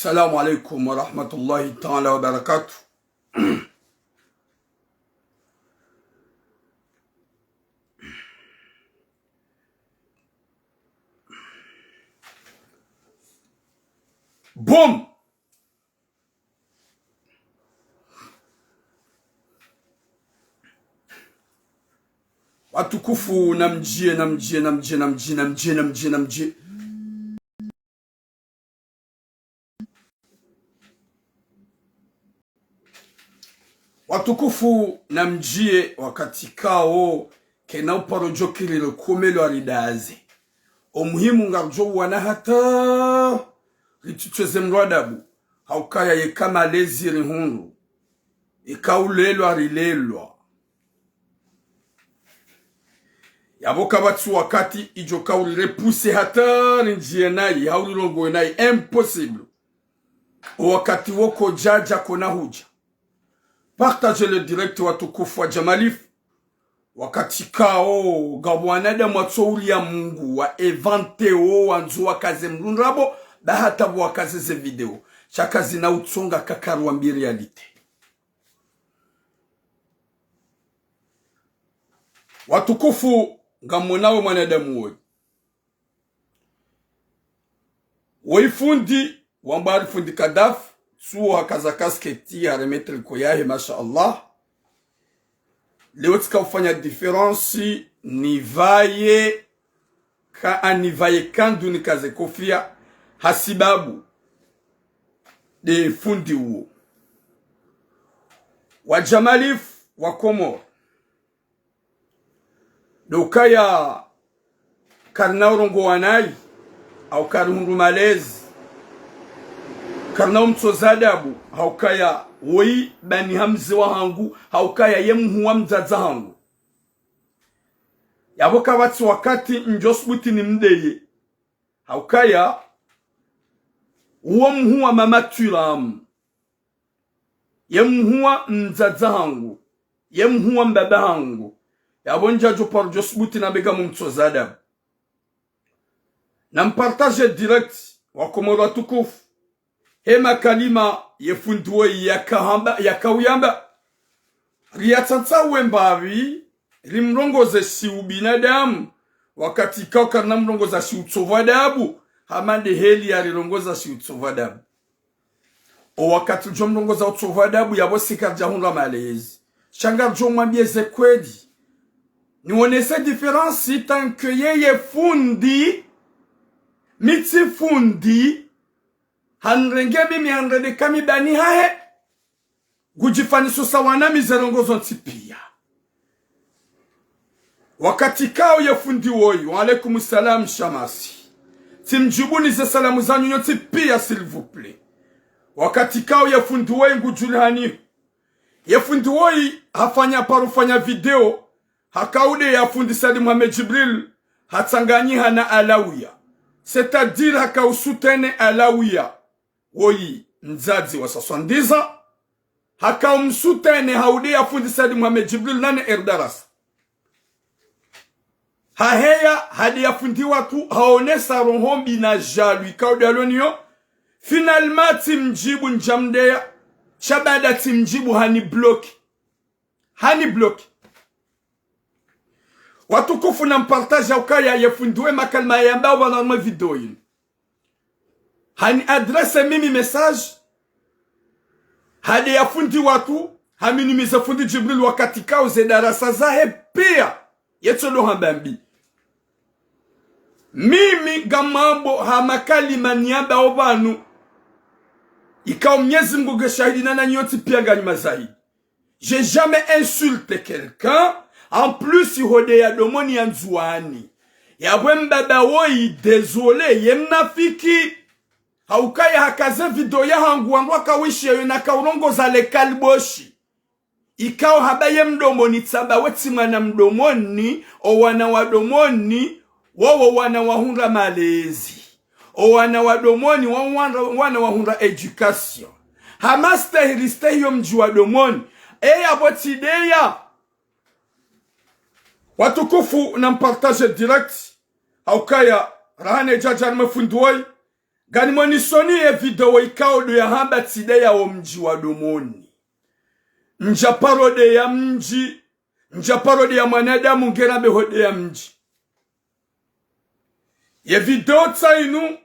Assalamu alaikum wa rahmatullahi ta'ala wa barakatuh. Boom! Watukufu namjie. Watukufu namjie wakati kao kena uparojo kililo kumelo aridaze. Omuhimu ngarjo wana hata litutweze mradabu. Haukaya ye kama leziri hundu. Ikaulelo arilelwa. Yaboka batu wakati ijoka ulirepuse hata njie nai. Haulilongo nai. Impossible. O wakati woko jaja kona huja. Partagez le direct watukufu wa Jamalif. Wakati kao gabwanada mwatsouri ya Mungu wa evante o wanzu wakaze mrunrabo bahata wakaze ze video. Chakazi na utsonga kakaru ambi realite. Watukufu ngamonawe mwanadamu woy. Waifundi wambari fundi kadafu. Suo hakaza kasketi ya remetre koyahe masha Allah. Leo tika ufanya diferensi nivaye kandu nikaze kofia hasibabu de fundi uo. Wa Jamalif wa Komor. Dokaya karnaurongo wanai au karungu malezi. Karna umtsozadabu haukaya woi bani hamzi wa hangu haukaya yemhuwa mzaza hangu. Yaboka watu wakati njosbuti ni mdeye haukaya uwa mhuwa mamatulamu yemhuwa mzaza hangu yemhuwa mbaba hangu. Yabonja jopar josbuti na bega mumtsozadabu na mpartage direct wakomoro tukufu. Hema kalima yefunduwe yakawiyamba. Riyatansa wembavi rimrongoze si ubinadamu. Wakati kauka na mrongoza si utsovadabu. Hamande heli ya rirongoza si utsovadabu. O wakati ujo mrongoza utsovadabu yabo sikarja hunra malezi. Shangar jo mwambieze kwedi. Niwonese diferansi tanke yeye fundi. Mitsi fundi. Hanrenge mimi hanrede kami bani hae. Gujifaniso sawana mizerongozo ntipia. Wakati kao ya fundi woyi. Wa alaikum salam shamasi. Timjibuni ze salamu zanyu nyoti pia s'il vous plaît. Wakati kao ya fundi woyi ngujulihani. Ya fundi woyi hafanya parufanya video. Hakaude ya fundi Sadi Mohamed Jibril. Hatanganyi hana alawiya. C'est-à-dire hakausutene alawiya. Woyi nzazi wa 70 haka umsutene haudia fundi Sadi Mohamed Jibril nane erdaras haheya hadia fundi watu haonesa rohombi na jalui kaudia lonio. Finalement timjibu njamdeya shabada timjibu hani bloki watu kufu na mpartaja ukaya ya fundiwe makalma ya mbao wanarma video yini. Hani adrese mimi message. Hadi ya fundi watu. Haminimiza fundi Jibril wakati kao ze darasa zahe pia. Yetsolo hambambi. Mimi gamambo hamakali maniamba obanu. Ikao mnyezi mguge shahidi nana nyoti pia ganyuma zaidi. J'ai jamais insulté quelqu'un. En plus ihode ya domoni ya nzuani. Ya mbaba woyi désolé yemnafiki. Haukaya hakaze video ya hangu wangwaka wishi ya yunaka urongo za lekali boshi. Ikao habaye mdomoni tsaba weti mana mdomoni. O wana wadomoni. Wawo wana wahunra malezi. O wana wadomoni wana wahunra education. Hamaste hiliste hiyo mji wadomoni. Eya botideya. Watukufu na mpartage direct. Haukaya rahane jajan mafunduwai. Gani monisoni e video ikao do ya hamba tide ya omji wa domoni. Nja parode ya mji. Nja parode ya mwanadamu ngera behode ya mji. Ye video tsa inu.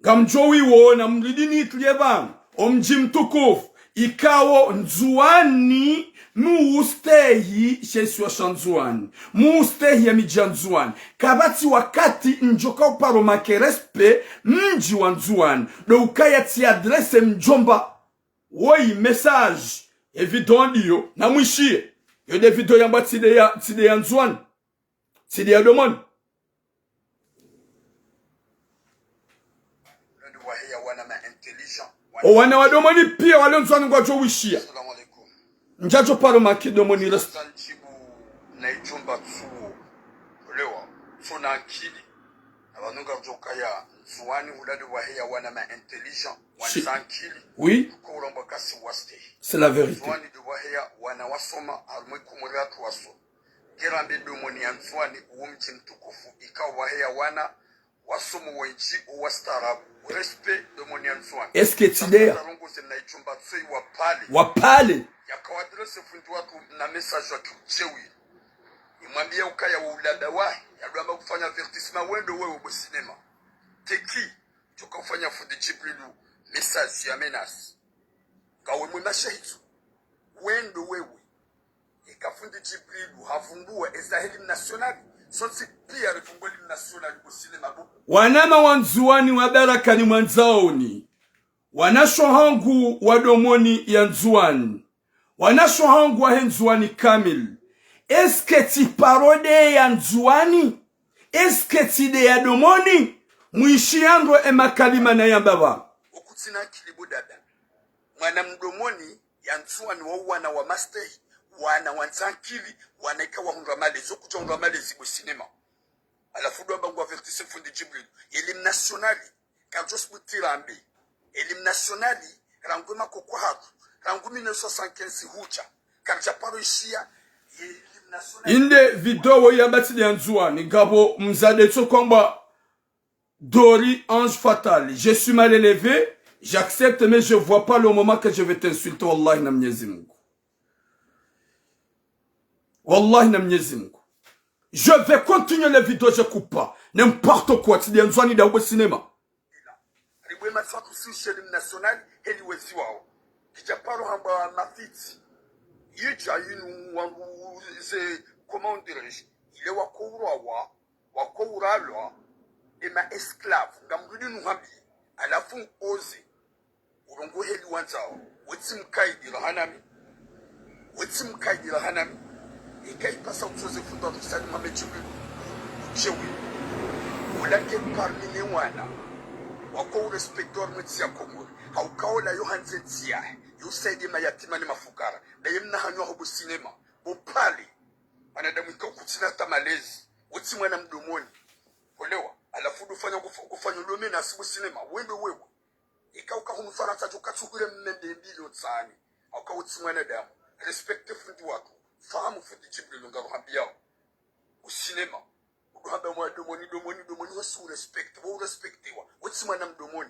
Gamjowi wo na mridini itlievan. Omji mtukufu. Ikao nzuani muustehi sheswa shanzuani. Muustehi ya mijanzuani. Kabati wakati njoka uparo makerespe mji wa nzuani. Do ukaya ti adrese mjomba. Woi message. E video ndiyo. Na mwishie. Yo de video yamba tide ya nzuani. Tide ya domoni. O wana wadomoni pia wale nzuani kwa jo wishia. Njajo paro maki domoni rest. Na ijumba tsuo. Lewa. Sona akili. Abanunga jokaya nzuani ulade waheya wana ma intelligent. Wana akili. Oui. Kouramba kasi waste. C'est la vérité. Nzuani de waheya wana wasoma almwe kumuratu waso. Gerambe domoni ya nzuani uumchi mtukufu. Ika waheya wana wasomo wenji uwastarabu. Respect domoni ya nzuani. Est-ce que tidea? Wapale. Yakawadrese fundi watu na message wa kiuchewi. Imwambia ukaya wa ulada wahi. Yaduamba kufanya avertissement wendo wewe bo cinema. Teki. Choka kufanya fundi Jibrilu. Message ya menace. Kawe mwimashaitu. Wendo wewe. Ikafundi Jibrilu. Havumbua ezaheli nationali. Sonsi pia refumbua nationali bo cinema. Wanama wanzuani wabaraka ni mwanzaoni. Wanashohangu wadomoni ya nzuani. Wanashohangu wa nzuani kamil. Eske ti parode ya nzuani? Eske ti de ya domoni? Mwishiandro ema kalima na ya baba. Ukutina kilibu dada. Mwana mdomoni ya nzuani wa wana wa master. Wana wanzankili. Wana ika wa hundramalezi. Okucha hundramalezi kwa sinema. Alafu doa bangu avertise fundi Jibril. Elim nationali. Kajos mutirambi. Elim nationali. Ranguma kokwa hatu. Rangumi 1975 hucha. Karja paro ishia. Elim nationali. Inde video ya bati ya nzuani. Gabo mzade tsokomba. Dori ange fatal. Je suis mal élevé. J'accepte mais je vois pas le moment que je vais t'insulter. Wallahi na mnyezi Mungu. Wallahi na mnyezi Mungu. Je vais continuer les vidéos, je coupe pas. N'importe quoi, tu dis un soin au cinéma. Ribwema tsatu si shelim national, heli wezi wao. Kijaparo hamba mafiti. Yija yinu wangu ze, comment dirais-je, il est wakouralwa, et ma esclave, gamrudi nuhambi, à la fond osé. Urongo heli wanzao, wetim kaidi la hanami. Wetim kaidi la hanami. Et quand il passe à autre chose, il faut dans le salut, mais tu peux. Je oui. Ou la que parmi les wana. Wako respecteur mtia komori. Haukao la yohan zetia. Yo saidi mayatima ni mafukara. Na yemna hanyo hobo cinema. Bo pale. Anadamu iko kutina tamalezi. Uti mwana mdomoni. Olewa. Alafu kufanya lome na asibu cinema. Wendo wewe. Ika humfara tatu katuhure mmende mbili otsani. Auka uti mwana damu. Respecte fundi wako. Fahamu fundi Jibril ngaruhambiao. Au cinéma. Uruhamba mwa domoni wasu respect. Wa respectewa. Wati mwana mdomoni.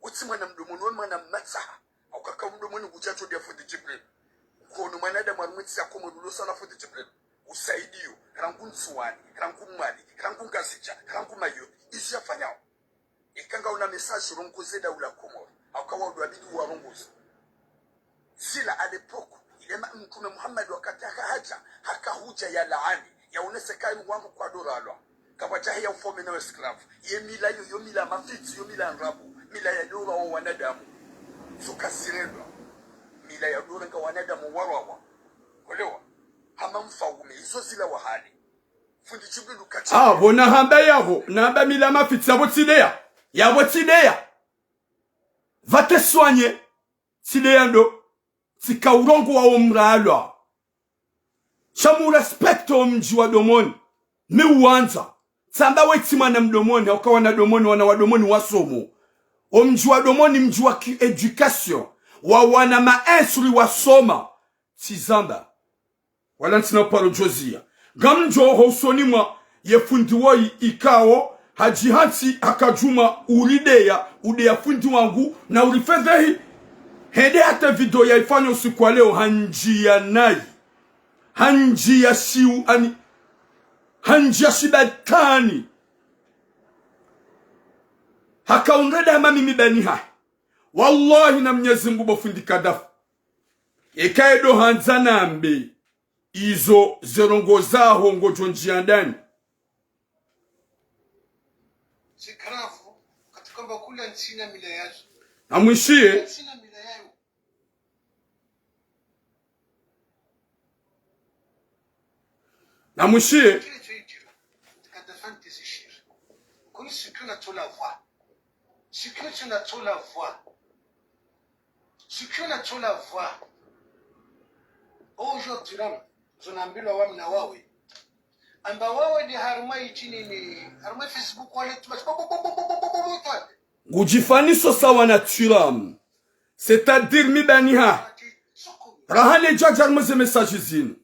Wati mwana mdomoni wa mwana matsaha. Au kaka mdomoni kuchacho dia fundi Jibril. Kono mwanada marumiti yako mwadulo sana fundi Jibril. Usaidiyo. Rangu nsuwani. Rangu mali. Rangu ngazija. Rangu mayo. Isi ya fanyao. Ikanga una message rongo zeda ula komoro. Au kawa uduabidi warongozi. Sila à l'époque. Ilema mtume Muhammad wakati haja haka huja ya laani ya unesekai mwangu kwa doralwa kawajahi ya ufome na esclave ye mila yo mila mafiti yo mila nrabu mila ya dora wa wanadamu sukasirelwa mila ya dora nga wanadamu warwa kolewa hama mfaume izo zila wahali fundi Jibril kati bona hamba yavo namba mila mafiti yabo tidea va te soigner tidea ndo Sika urongo wa umralwa. Shamu respecto mji wa domoni. Mi uwanza. Samba weti mwana mdomoni. Waka wana domoni wana wadomoni wasomo. Mji wa domoni mji wa education. Wana maensuri wasoma. Tizamba. Wala ntina paro jozia. Gamjo hosoni mwa ye fundi woi ikao. hajihansi akajuma uridea fundi wangu na ulifedhehi hende hata video ya ifanya usiku wa leo hanjia nai hanjia siu ani hanjia shibatani hakaunreda mimi bani hai wallahi na Mwenyezi Mungu bofundi kadafu ekaedo hanzana ambe izo zerongozaho ngojo njia ndani Sikarafu katika bakula nchina mila yazo. Amwishie Namwishie Ce que tu n'as pas la voix. Ce que tu n'as pas la voix. Aujourd'hui, je n'ai pas la voix. Amba wawe ni harumai chini ni harumai Facebook wale tumash Gujifaniso sawa na turam. C'est-à-dire mi baniha. Rahane jajar mze message zinu.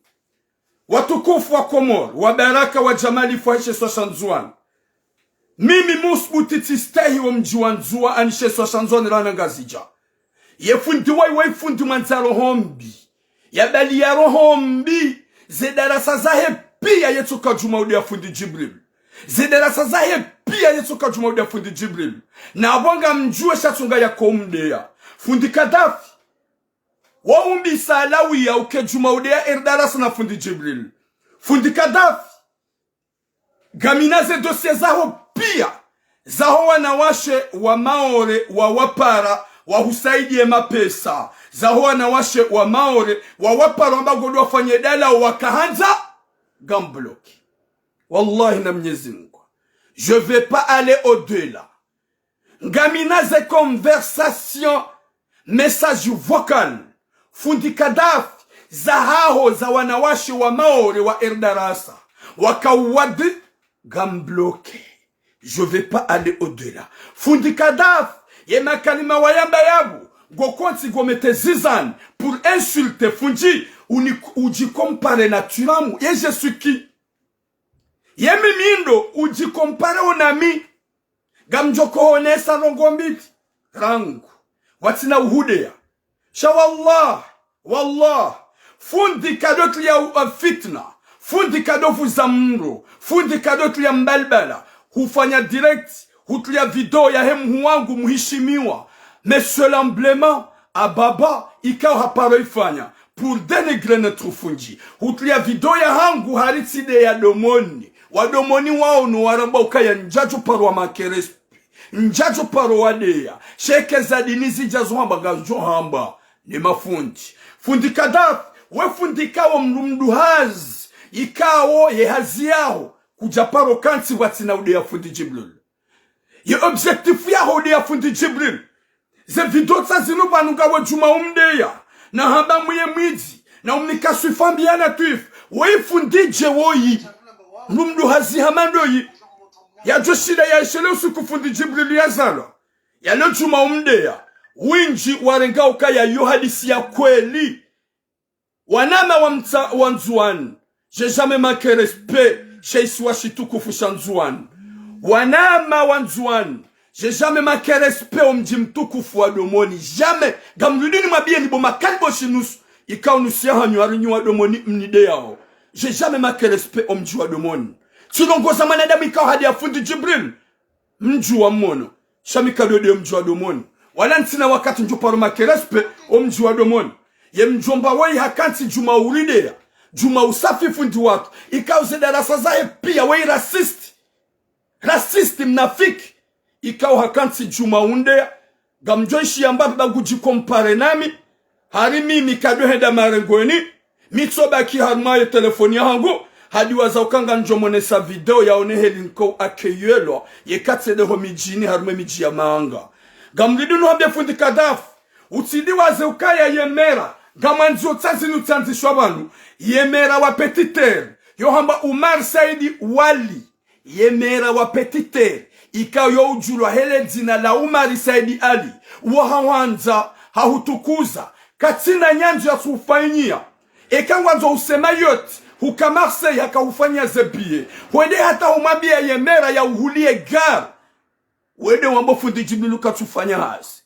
Watukufu wa Komor, wa baraka wa jamali fahishe soshanzuan. Mimi musbuti stahi wa mjiwanzua anishe soshanzuan rana ngazija. Ye fundi wai fundi manzaro hombi. Ya bali ya rohombi. Zedarasa zahe pia yetuka jumaudi ya fundi Jibril. Zedarasa zahe pia yetuka jumaudi ya fundi Jibril. Na abonga mjue shatunga ya koumdea. Fundi Kadafi. Waumbi salawi ya uke jumaudi ya erdarasa na fundi Jibril. Fundi Kadafi. Gaminaze dosie zaho pia. Zaho wanawashe wa maore wa wapara wa husaidi mapesa. Zaho wanawashe wa maore wa wapara ambago wafanye dala wakahanza gambloki. Wallahi na Mwenyezi Mungu. Je vais pas aller au-delà. Gaminaze conversation message vocal. Fundi Kadafi zahaho za wanawashi wa maore wa erdarasa. Wakawadi gambloki. Je vais pas aller au-delà. Fundi Kadafi ye makalima wayamba yabu. Gokonti gomete zizan pour insulter fundi uji compare na turamu. Ye je suis qui? Ye mimindo uji compare onami. Gamjoko honesa rongombiti. Rangu. Watina uhudea. Shawallah. Wallah. Fundi kadotu ya fitna. Fundi kadofu za mro. Fundi kadotu ya mbalbala. Hufanya direct. Hutulia video ya hemu wangu muhishimiwa. Mais seul emblément à baba ikao haparo ifanya pour dénigrer notre fundi. Hutulia video ya hangu hariside ya domoni. Wadomoni wao no waramba ukaya njajo paro wa makerespi. Njajo paro wadea. Sheke zadinizi jazo hamba gajo hamba. Ni mafundi. Fundi Kadafi. We fundi kao mrumduhaz. Ikao ye hazi yao. Kujaparo kansi watina udea fundi Jibril. Ye objectif ya udea fundi Jibril. Ze video tsa zinu banuka we juma umdeya. Na hamba mwe mwidi. Na umnikaswi fambiana tuif. We fundi je woyi. Mrumdu hazi hamandoyi. Ya joshida ya ishele usuku fundi Jibril ya zalo. Ya lo juma umdeya. Winji warenga ukaya yu hadisi ya kweli. Wanama wa mzuan. J'ai jamais manqué respect. Chez Swashitukufu Shanzuan. Wanama wa mzuan. J'ai jamais manqué respect au mjimtukufu wa domoni. Jamais. Gamrudini mabie ni boma kalbo shinus. Ika unusia hanyu wa domoni mnide yao. J'ai jamais manqué respect au mji wa domoni. Tulongoza manadamu ika hadi ya fundi Jibril. Mji wa mono. Shamika dode mji wa domoni. Wala ntina wakati njuparo manqué respect au mji wa domoni. Ye mjomba wei hakanti juma uridea. Juma usafi fundi watu. Ika uzedarasa zae pia wei rasisti. Rasisti mnafiki. Ikao hakansi juma undea. Gamjoishi ambapo baguji kompare nami. Hari mimi kadoheda marengweni. Mitsoba ki harmaye telefoni yangu. Hadi wazaukanga njomonesa video ya oneheli nko akeyelo. Ye katse homijini harume miji ya maanga. Gamridunu hambe fundi Kadafi. Utidi wazeukaya yemera. Gamanzo tazinu tanzi shwabanu. Yemera wa petiter. Yohamba Umar Saidi Wali. Yemera wa petiter. Ika yo ujulwa hele zina la Umar Saidi Ali. Wahawanza hahutukuza. Katina nyanjo ya sufainia. Eka wanzo usema yote. huka Marseille hakaufanya zebie wende hata umambia yemera ya uhulie gar wende wambo fundi Jibril katufanya hasi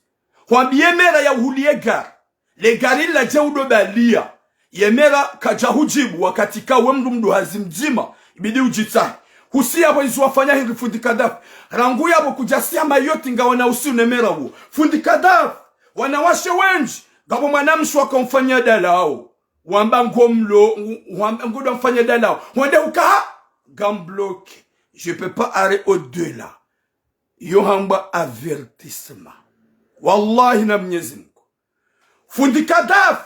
wambie mera ya uhulie gar le gari la jeudo balia yemera kajahujibu wakati kawe mdu hazimjima ibidi ujitahi husi yabo izu wafanya hingi fundi Kadafi rangu yabo kujasia mayoti nga wana usi unemera wu fundi Kadafi wanawashe wenji gabo manamshu wakamfanya dalao wamba ngomlo wamba ngodo mfanya dalao wende ukaha gambloke je peux pas aller au-delà yohamba avertissement wallahi na Mwenyezi Mungu fundi Kadafi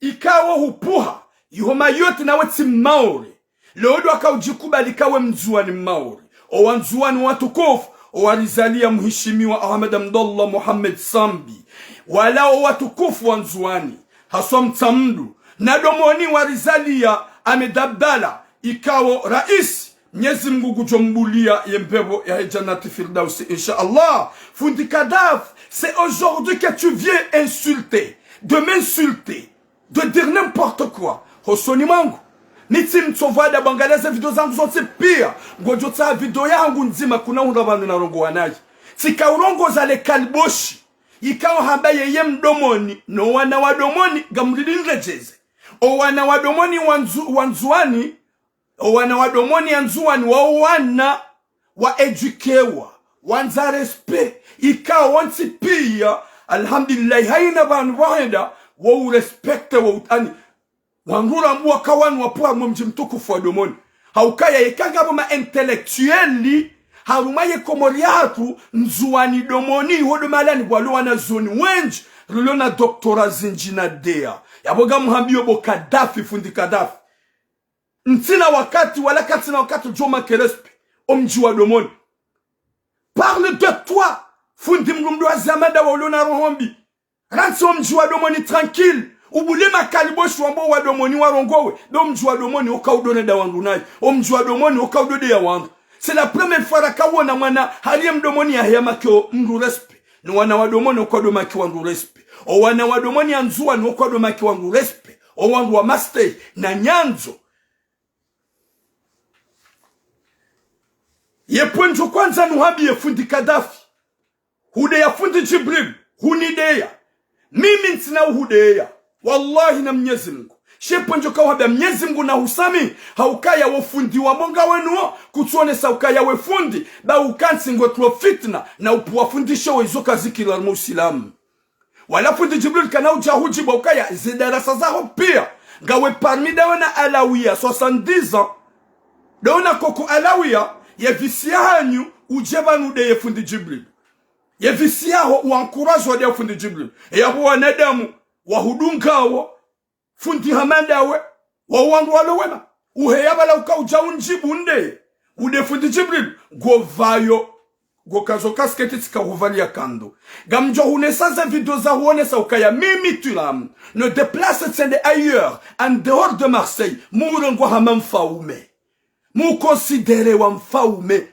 ikawa hupuha yuhoma yote na weti maori Lodo akaujikubali kawe mzuani maori owanzuani watukufu owalizalia mheshimiwa Ahmed Abdallah Muhammad Sambi walao watukufu wanzuani haswa mtamdu na domoni walizalia Ahmed Abdallah ikawo rais Mwenyezi Mungu kujombulia yempepo ya Jannati Firdausi inshallah. Fundi Kadafi, c'est aujourd'hui que tu viens insulter, de m'insulter, de dire n'importe quoi. Hosoni mangu niti mtsovada bangaleza video zangu zote pia ngojota video yangu nzima kuna undabanu na rongo wanaji tika urongo za le kalboshi ikawa hambaye ye mdomoni no wana wadomoni gamridinrejeze o wana wadomoni wanzuani o wana wadomoni anzuani wa wana wa edukewa wanza respect ikawa wanti pia alhamdulillah haina banu wahenda wa respect wa utani wangura mwa kawanu wapua mji mtukufu wa domoni haukaya yekanga boma intellectueli harumaye komoriatu nzuani domoni hodo malani bwalo wana zoni wenji rulona doktora zinjina dea yaboga muhambio bo Kadafi fundi Kadafi ntina wakati wala katina wakati Joma Kerespe omji wa domoni parle de toi fundi mgumdo wa zamanda wa ulona rohombi ransi omji wa domoni tranquille ubulema kaliboshi wambo wa domoni warongowe do mji wa domoni okaudone da wangu nayi omji wa domoni okaudode ya wangu. C'est la première fois rakawona mwana haliye mdomoni ya hema kyo mdu respe ni wana wa domoni okwadoma ki wangu respe o wana wa domoni anzuwa ni okwadoma ki wangu respe o wangu wa master na nyanzo ye ponjo kwanza nuhabi ye fundi Kadafi hude ya fundi Jibril hunideya mimi ntina hudeya wallahi na Mwenyezi Mungu shepo njoka wabia Mwenyezi Mungu na husami haukaya wafundi wa monga wenuo kutuone saukaya wefundi ba ukansi ngotlo fitna na upuwafundisha wezoka zikila musilamu wala fundi Jibril kana ujahuji ba ukaya zidarasa zao pia ngawe parmi dawana alawia 70 ans dawana koko alawia ye visia hanyu ujeba nude ye fundi Jibril ye visia ho uankurazo wade fundi Jibril ya buwa nadamu wahudungawo fundi hamandawe wa wangu walowema uheyabala ukauja unjibu nde ude fundi Jibril govayo gokazo kasketi tika huvalia kando gamjo hunesaza video za huonesa ukaya mimi tulam ne déplace tsende ailleurs en dehors de Marseille murengo hamamfaume mu considere wa mfaume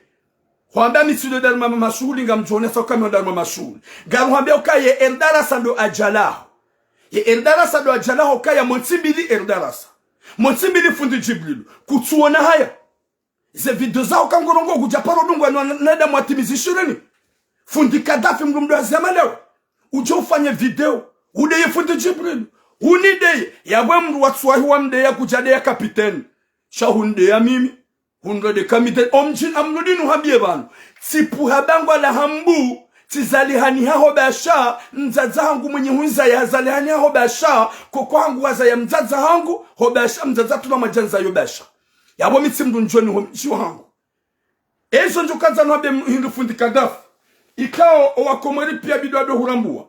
Huambia misido darma mashuli gamjo hunesa ukame darma mashuli gamu huambia ukaye eldarasa ndo ajalahu ye eldarasa do ajalaho kaya montimbili eldarasa montimbili fundi Jibril kutuona haya ze video zao kangorongo kujaparo dungwa nada mwatimizishireni fundi Kadafi mgumdo azamalewe uje ufanye video udeye fundi Jibril unideye yabwe mru watsuwahi wa mdeya kujadeya kapiteni shahundeya mimi hundode kamite omjin amnudinu habie banu sipu habangwa la hambu tizalihani haho basha mzaza hangu mwenye huiza ya zalihani haho basha koko hangu waza ya mzaza hangu ho basha mzaza tuna majanza yo basha yabo mitsimdu njoni ho mchiwa hangu ezo njokaza nwabe hindu fundi Kadafi ikao owakomori pia bidwado hurambua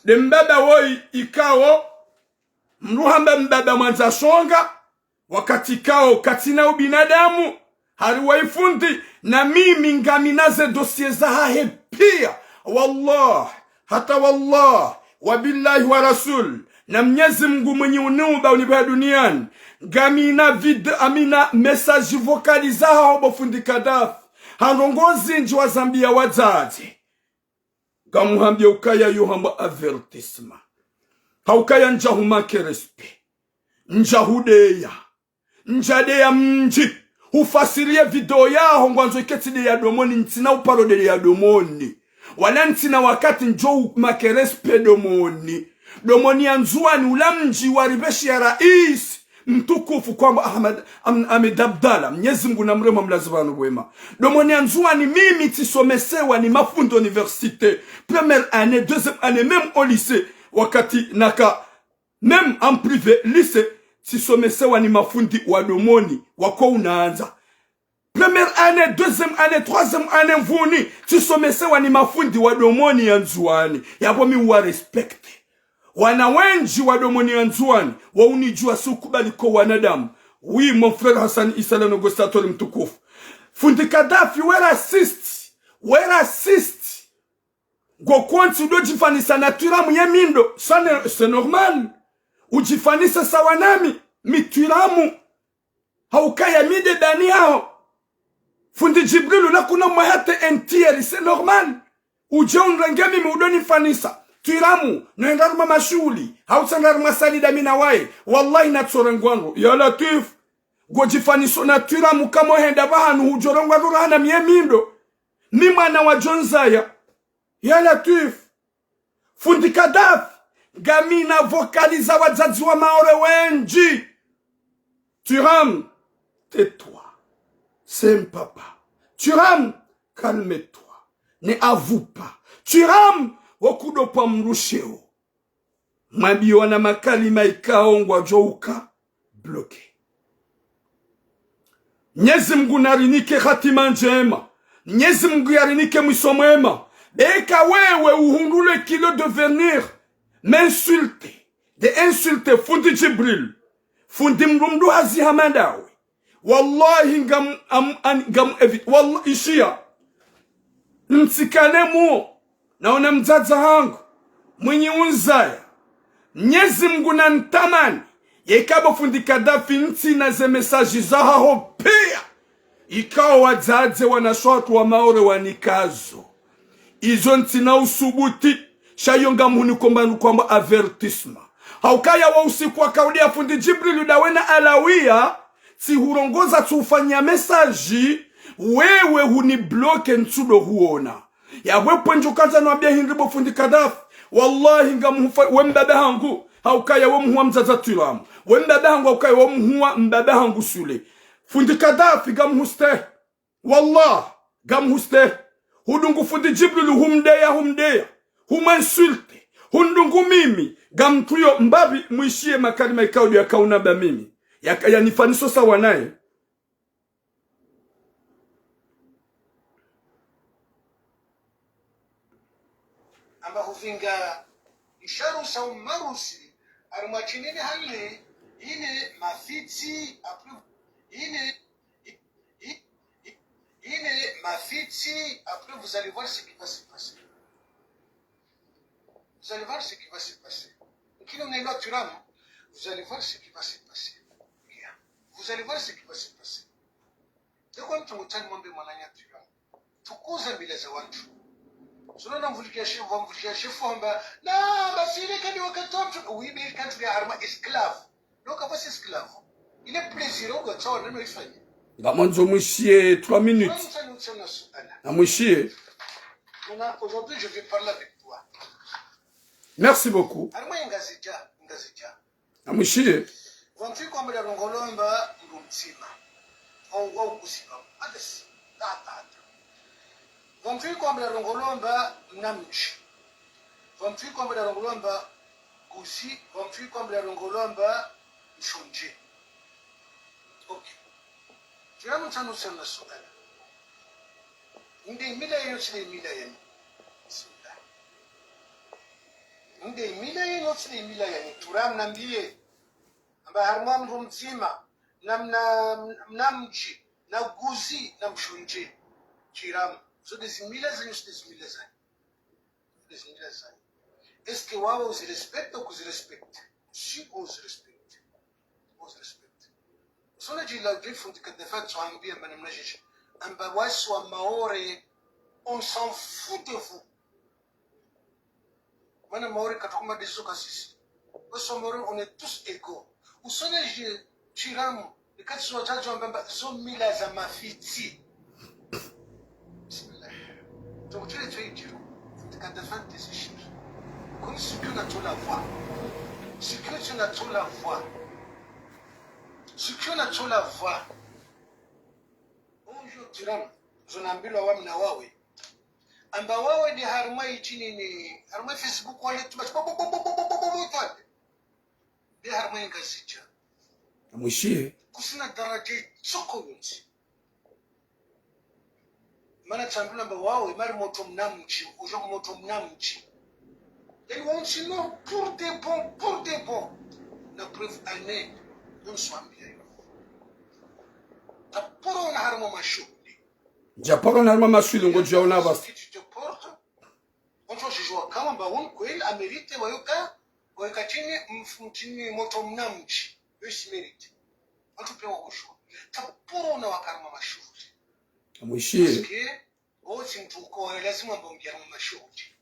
de mbaba woi ikao mruhamba mbaba mwanza shonga wakati ikao katina ubinadamu hariwa ifundi na mimi ngaminaze dosie za hahe pia wallah hata wallah wabillahi wa rasul na Mwenyezi Mungu mwenye unuba uniba duniani gamina vid amina message vocaliza hao fundi Kadafi harongozi nji wa Zambia wazazi gamuhambia ukaya yuhamba avertissement haukaya njahuma kerespe njahudeya njade ya mji ufasirie video yao ngwanzo iketide ya domoni ntina uparode ya domoni wala ntina wakati njo makerespe domoni ya nzuani ula mji waribeshi ya rais mtukufu kwamba Ahmed Abdallah Mwenyezi Mungu na mrema mlazibanu wema domoni ya nzuani mimi tisomesewa ni mafundo université première année deuxième année même au lycée wakati naka même en privé lycée tisomesewa ni mafundi wa domoni wako unaanza première année deuxième année troisième année mvuni tisomesewa ni mafundi wa domoni ya nzuani yapo mi wa respect wana wenji wa domoni ya nzuani wa unijua sukubali kwa wanadamu oui mon frère Hassan Issa le négociateur mtukufu fundi Gaddafi we raciste go kwanti udo jifanisa natura mnyemindo c'est normal ujifanisa sawa nami mitiramu haukaya mide dani yao fundi Jibrilu na kuna mwahate entieri c'est normal uje unrenge mimi udoni fanisa tiramu naendaruma mashuli hausandaruma salida mina wae wallahi natsorengwango ya Latif gojifaniso na tiramu kama henda bahanu hujorongwa rurana miemindo ni mwana wa Jonzaya ya Latif fundi Gaddafi gamina vocaliza wazazi wa maore wenji Turam, tais-toi. C'est papa. Turam, calme-toi. Ne avoue pas. Turam, okudo pa mrusheo. Mabio na makalima ikaongwa jouka, bloqué. Mwenyezi Mungu narinike hatima njema. Mwenyezi Mungu yarinike mwisho mwema. Eka wewe uhundule kilo de venir m'insulter. De insulter fundi Jibril. Fundi mrumdu hazi hamandawe. Wallahi ngam evit. Wallahi ishia. Mtsikane muo. Naona mzaza hangu. Mwenye unzaya. Mwenyezi Mungu na ntamani. Yekabo fundi Gaddafi nti na ze mesaji za haho pia. Ikawa wazaze wanashwatu wa maore wanikazo. Izo nti na usubuti. Shayonga mhuni kombanu kwamba avertisma. Haukaya wa usiku wa kaudia fundi Jibril udawena alawia. Si hurongoza tufanya mesaji. Wewe huni bloke ntudo huona. Ya wepo njukaza nwabia hindribo fundi Gaddafi. Wallahi wembebe hangu. Haukaya wa mhuwa mzaza tulamu. Wembebe hangu haukaya wa mhuwa mbebe hangu sule. Fundi Gaddafi gamhuste. Wallah gamhuste. Hudungu fundi Jibril humdeya. Humansulte. Hundungu mimi. Gamtuyo mbabi mwishie makalima ikaudi ya kaunaba mimi. Ya nifaniso sawa nae. Amba hufinga isharu sa umarusi. Arumachinini hali. Ine mafiti après vous allez voir ce qui va se passer. Vous allez voir ce qui va se passer. Vous allez voir ce qui va se passer. Vous allez voir ce qui va se passer. De quoi tu m'entends mon bémonanya turam? Tu causes un billet à wantu. Selon un vulgaire, vous vulgaire fomba. Non, ma fille est quand tu oui, mais quand tu es arme esclave. Donc, avant c'est esclave. Il est plaisireux que tu aies fait. Gamonzo mouchier 3 minutes. Mouchier. Aujourd'hui, je vais parler avec toi. Merci beaucoup. Mouchier. Vantu comme la Rongolomba, Rumtima. On va au Kusiba. Ades. Vantu comme la Rongolomba, Namchi. Vantu comme la Rongolomba, Kusi. Vantu comme la Rongolomba, Shonje. Ok. Tu as mon temps sur la soirée. Inde mila c'est mila yani. Inde mila c'est mila yani. Turam nambie. Amba harmam rumzima. Namchi. Na guzi. Namshunje. Chiram. So des mila zani. Est-ce que wawa vous respecte ou vous respecte? Si vous respecte. Vous respecte. Sona jila fundi Gaddafi tuambie manamnajish. Amba waswa maore, on s'en fout de vous. Mana maore katukuma desuka sisi. Waswa maore, on est tous égaux. Usone chiram Nikati wachaji wambamba zo mila za mafiti. Bismillah. Donc tu es dur. Quand tu fais tes échanges. Comme ce que tu la voix. Ce que tu n'as pas la voix. Ce que tu n'as la voix. Bonjour Tiram. Zonambilo wa mna wawe. Amba wawe ni harumai chini ni harumai Facebook wale tumashi bi harumai ngasicha. Amushie. Kusina daraja soko yunzi. Mana chambula amba wawe mari moto mnamchi. Ujo moto mnamchi. Et on dit non, pour des bons. La preuve année, on soit bien. Ta pour on a harmo machuli. Japoro na harmo machuli ngo jaona bas. Tu te portes. On va jouer kama ba on kweli amerite wayoka chini mfumtini moto mnamchi. Yosi merite. On te pewa kushwa. Ta pour on a wakarma machuli. Amushie. Parce que wote mtuko lazima mbongia machuli.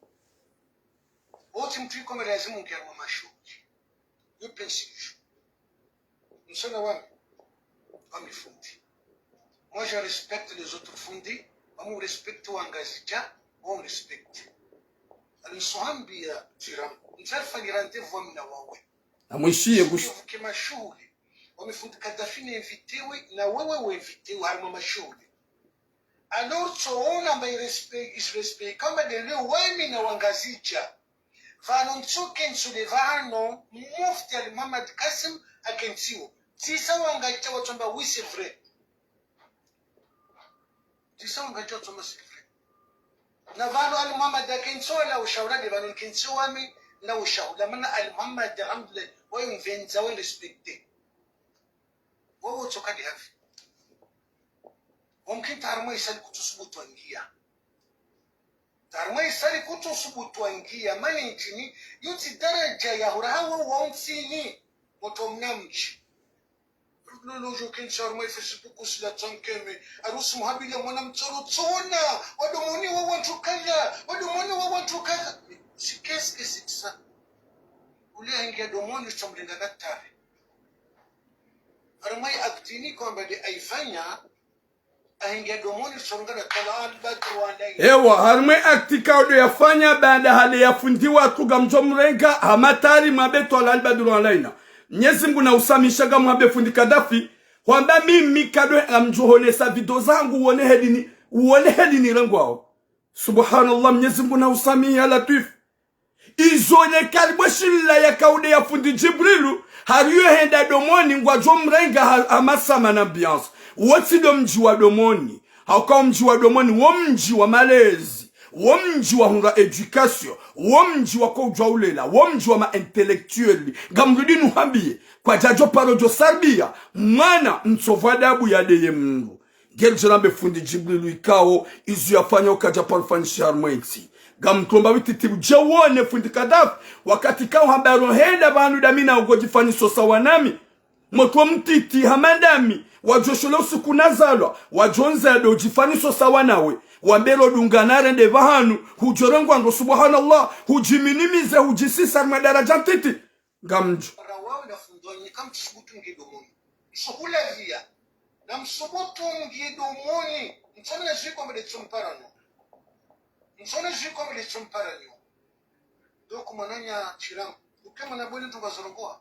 Wote mtu yuko lazima ungearma mashuti. Yo pensi hicho. Msana wangu amefundi. Moi je respecte les autres fundis, on respecte wangazija, on respecte. Alisuambia Tiram, mtafa ni rendez-vous mna wawe. Amushie gush. Kama shule. Wamefundi Gaddafi ni invitewe na wewe uinvitewe harma mashule. Alors tuona mba respect kama leo wewe na wangazija. Vanonsuke nsudevano mufti al Muhammad Qasim akensiwo tisa wangaita watomba oui c'est vrai tisa wangaita watomba c'est vrai na vano al Muhammad akensiwo la ushauri de vano kensiwo ami la ushauri maana al Muhammad alhamdulillah wa invenza wa respecte wao tokadi hafi mumkin tarmo isali kutusubutu angia Tarmai sari kuto subutu angia mani nchini yuti daraja ya hurahawa wa msini moto mnamchi. Lolo ken charmai Facebook usila tankeme arusu muhabila mwana mtoro tsona wadomoni wa wantu kaza sikeske siksa ule hangia domoni chamlinga daktari armai aktini kwamba de aifanya Ewa harumwe aktika odo yafanya baada hali yafundiwa tuga mjomrenga hamatari mabeto ala albadru alaina Mwenyezi Mungu na usamishaga mwabe fundi Gaddafi kwamba mimi kado amjuhone sa video zangu uone hedini rangwao subhanallah Mwenyezi Mungu na usamia latif izone kalibwashilla ya kaude ya fundi Jibrilu hariyo henda domoni ngwa jomrenga amasama na ambiance Woti do mji wa domoni hauka mji wa domoni wo mji wa malezi wo mji wa hunga education wo mji wa kujwa ulela wo mji wa ma-intellectueli gamrudinu hambie kwa jajo parojo sarbia mwana msovadabu ya deye Mungu Geljerambe fundi Jibrilu ikao izu yafanya ukaja parfanishi harmwensi gamtomba wititibu jawone fundi Gaddafi wakati kao habaro henda banu damina ugojifanyi sosa wanami Motwa mtiti hamandami wajoshole usiku nazalwa wajonzedo ujifaniso sawa nawe wambelo dunganare ndeva hanu hujorengwa ndo subhanallah hujiminimize hujisisa madaraja mtiti gamju rawawe na fundoni kama msubutu ngedomoni sokula via na msubutu ngedomoni mtsana jiko mbele tsomparano doko mananya chiram ukema na boli tubazorongoa.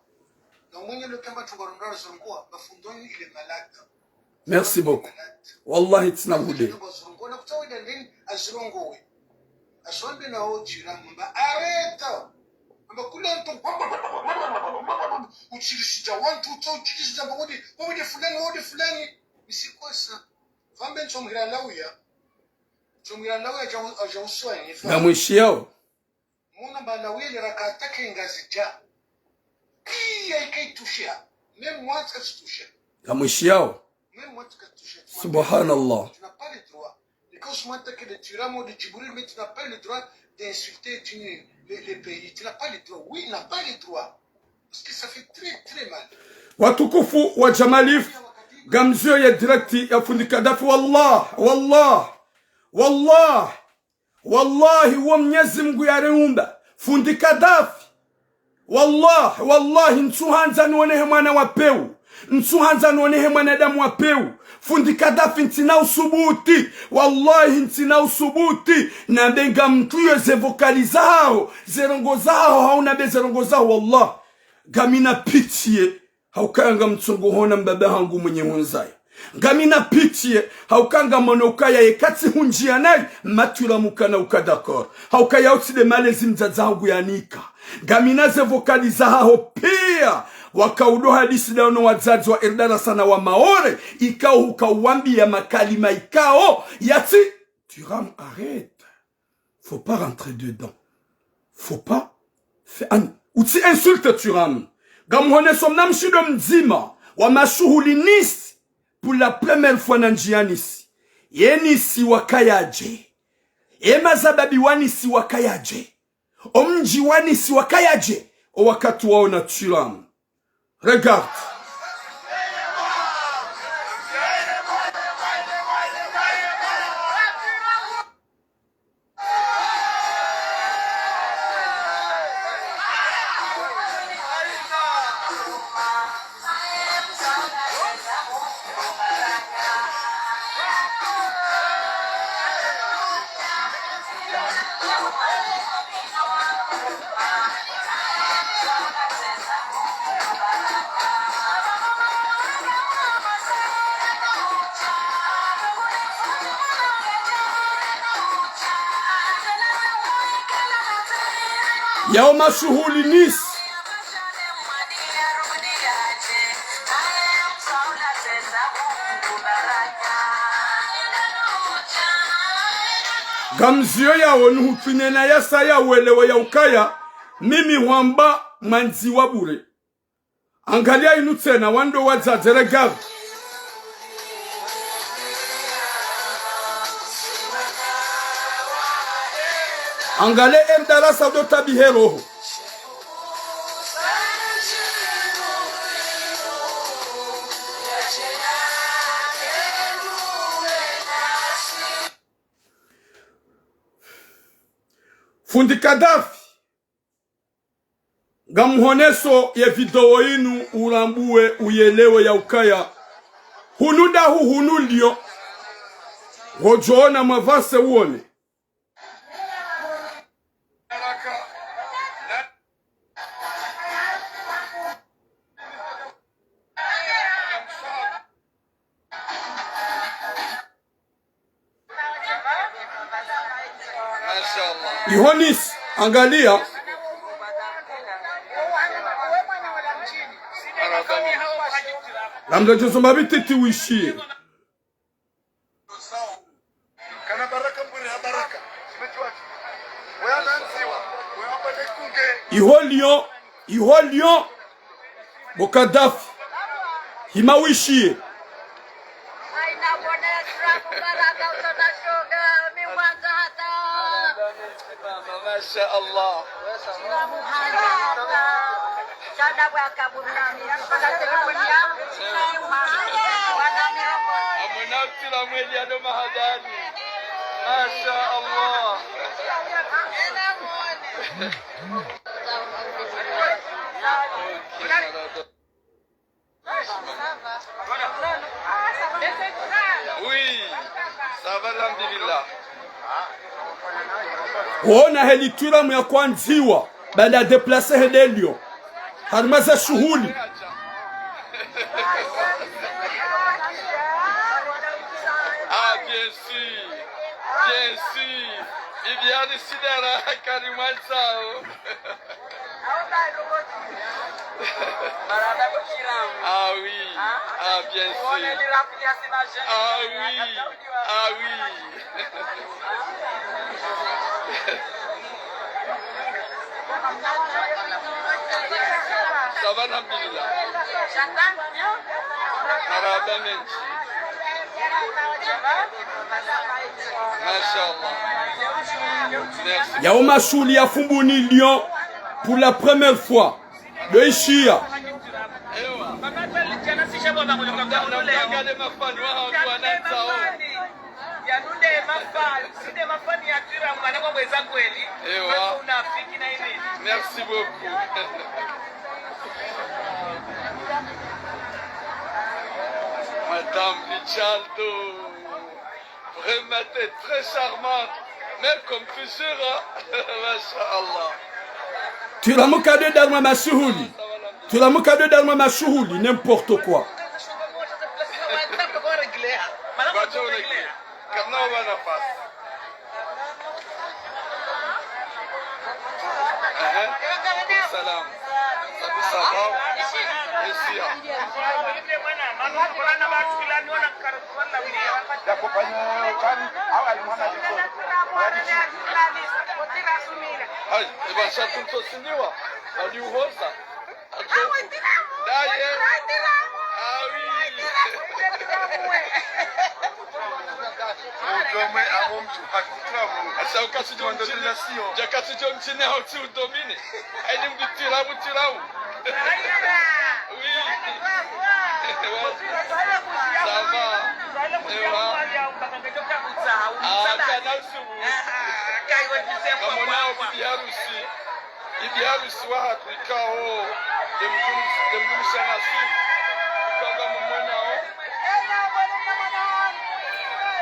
Merci beaucoup. Wallahi tsna hude. Na mwishiao. Muna banawili rakatake ngazija. Pia ikaitushia. Même moi tu touché. Kamwishiao. Même moi tu touché. Subhanallah. Tu n'as pas le droit. Et quand je m'entends que tu rames de Djibril, mais tu n'as pas le droit d'insulter les pays. Tu n'as pas le droit. Oui, il n'a pas le droit. Parce que ça fait très très mal. Watukufu wa Jamalif gamzio ya direkti ya fundi Gaddafi wallahi wa Mwenyezi Mungu yareumba fundi Gaddafi wallahi nsuhanza nione mwana wa peu nsuhanza nonehe mwanadamu wa peu fundi Kadafi ntina usubuti wallahi ntina usubuti na benga mtu yeze vokaliza hao zerongo zao hauna be zerongo zao wallah gamina pitiye haukanga mtsongo hona mbaba hangu mwenye hunzaya gamina pitiye haukanga monokaya yekati hunjia nayi matula mukana ukadakor haukaya utside malezi mzaza hangu yanika gamina ze vokaliza hao pia wakaudo hadisi daono wazazi wa erdara sana wa maore ikao hukawambi ya makalima ikao yati Thuram arrête faut pas rentrer dedans faut pas uti insulte Thuram gamhone somna mshido mzima wa mashuhuli nisi pour la première fois na njianisi yenisi wakayaje mazababi wanisi wakayaje omji wanisi wakayaje o wakati wao na Thuram. Regarde. Yao mashuhuli nisi gamzio yao nuhupine na yasa ya uelewa ya ukaya mimi wamba manzi wabure angalia inu tena wando wazaze regarde angale erdara saudo tabihero fundi Kadafi gamhoneso ye video inu urambue uyelewe ya ukaya hunuda hunulio gojoona mavase uone Ihonis angalia Lamda josoma bititi wishie kana baraka mburi ha baraka Iholion Bokadafi himawishie Allah oui, ça va alhamdulillah. Ona heli Thuram ya kwanziwa baada ya deplace Hedelio harmaza shughuli Ah bien sûr Viviane Sidera Karimal Sao ah oui bien sûr ah oui ça va alhamdulillah Yao mashuli ya fumbuni Lyon pour la première fois le Ishia merci beaucoup Madame Richardo, vraiment t'es très charmante, mais comme toujours, Masha'Allah. Tulamuka de darma mashuhuli. Tulamuka de darma mashuhuli, n'importe quoi. Salam.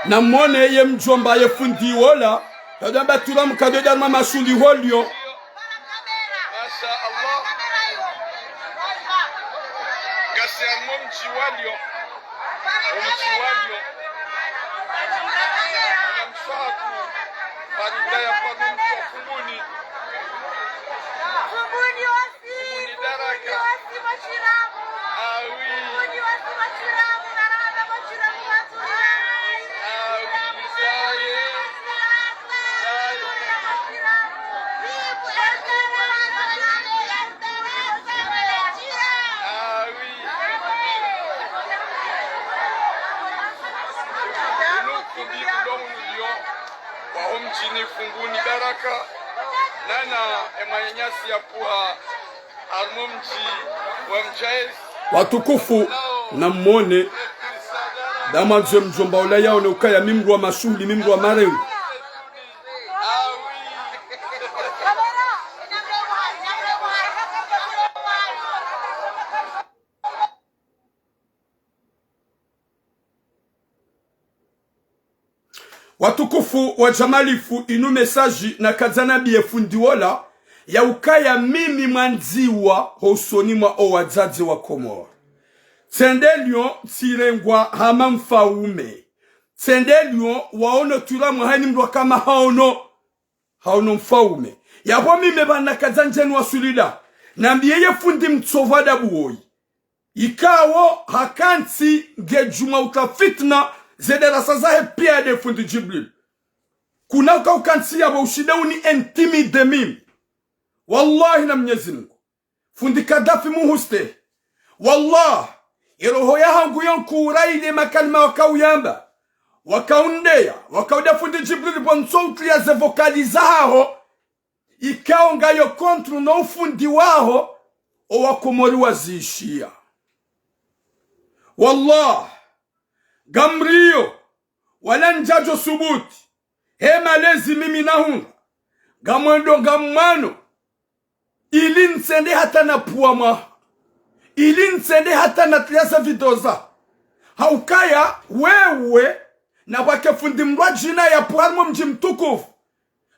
Na mwone ye mjomba ye fundi wola tadamba tulamuka de darma masuli holio. Masha'Allah. Gasi ya mchiwalio. Mchiwalio. Mshaku. Farida ya padu mfunguni. Funguni wasi. Funguni daraka. Wasi mashiramu. Awi. Funguni wasi mashiramu. Narada mashiramu mazuri. Wahomchini funguni daraka nana emanyanyasi ya puha armumchi wa mjaiz Watukufu na mwone dama mjomba ula yao ne ukaya mimru wa mashuli mimru wa mareu. Watukufu wa jamalifu inu mesaji na kadzana biye fundi wola ya ukaya mimi mwanziwa hosoni mwa owadzazi wa Komoro. Tsendelio tsirengwa hama mfaume. Tsendelio waono tulamu haini mdwa kama haono mfaume. Yapo mime bana kadzanjeni wa sulida. Nambiye fundi mtsovada buoi. Ikawo hakanti ngejuma utafitna zedera sazahe pia de fundi Jibril. Kuna ukansi ya ushida uni intimide mimi. Wallahi na Mwenyezi Mungu. Fundi Kadafi muhuste. Wallah. Iroho ya hangu yonku uraide makalima wakauyamba. Wakaundea. Wakauda fundi Jibril bonsoutu ya ze vokaliza hao. Ikao ngayo kontru na ufundi waho. Owakomori waziishia. Wallah. Gamrio. Wala njajo subuti. Hema lezi mimi na hunga. Gamwendo gamwano. Ili nsende hata na puama. Ili nsende hata na triasa vidoza. Haukaya wewe na wake fundi mrajina ya puarmo mji mtukufu.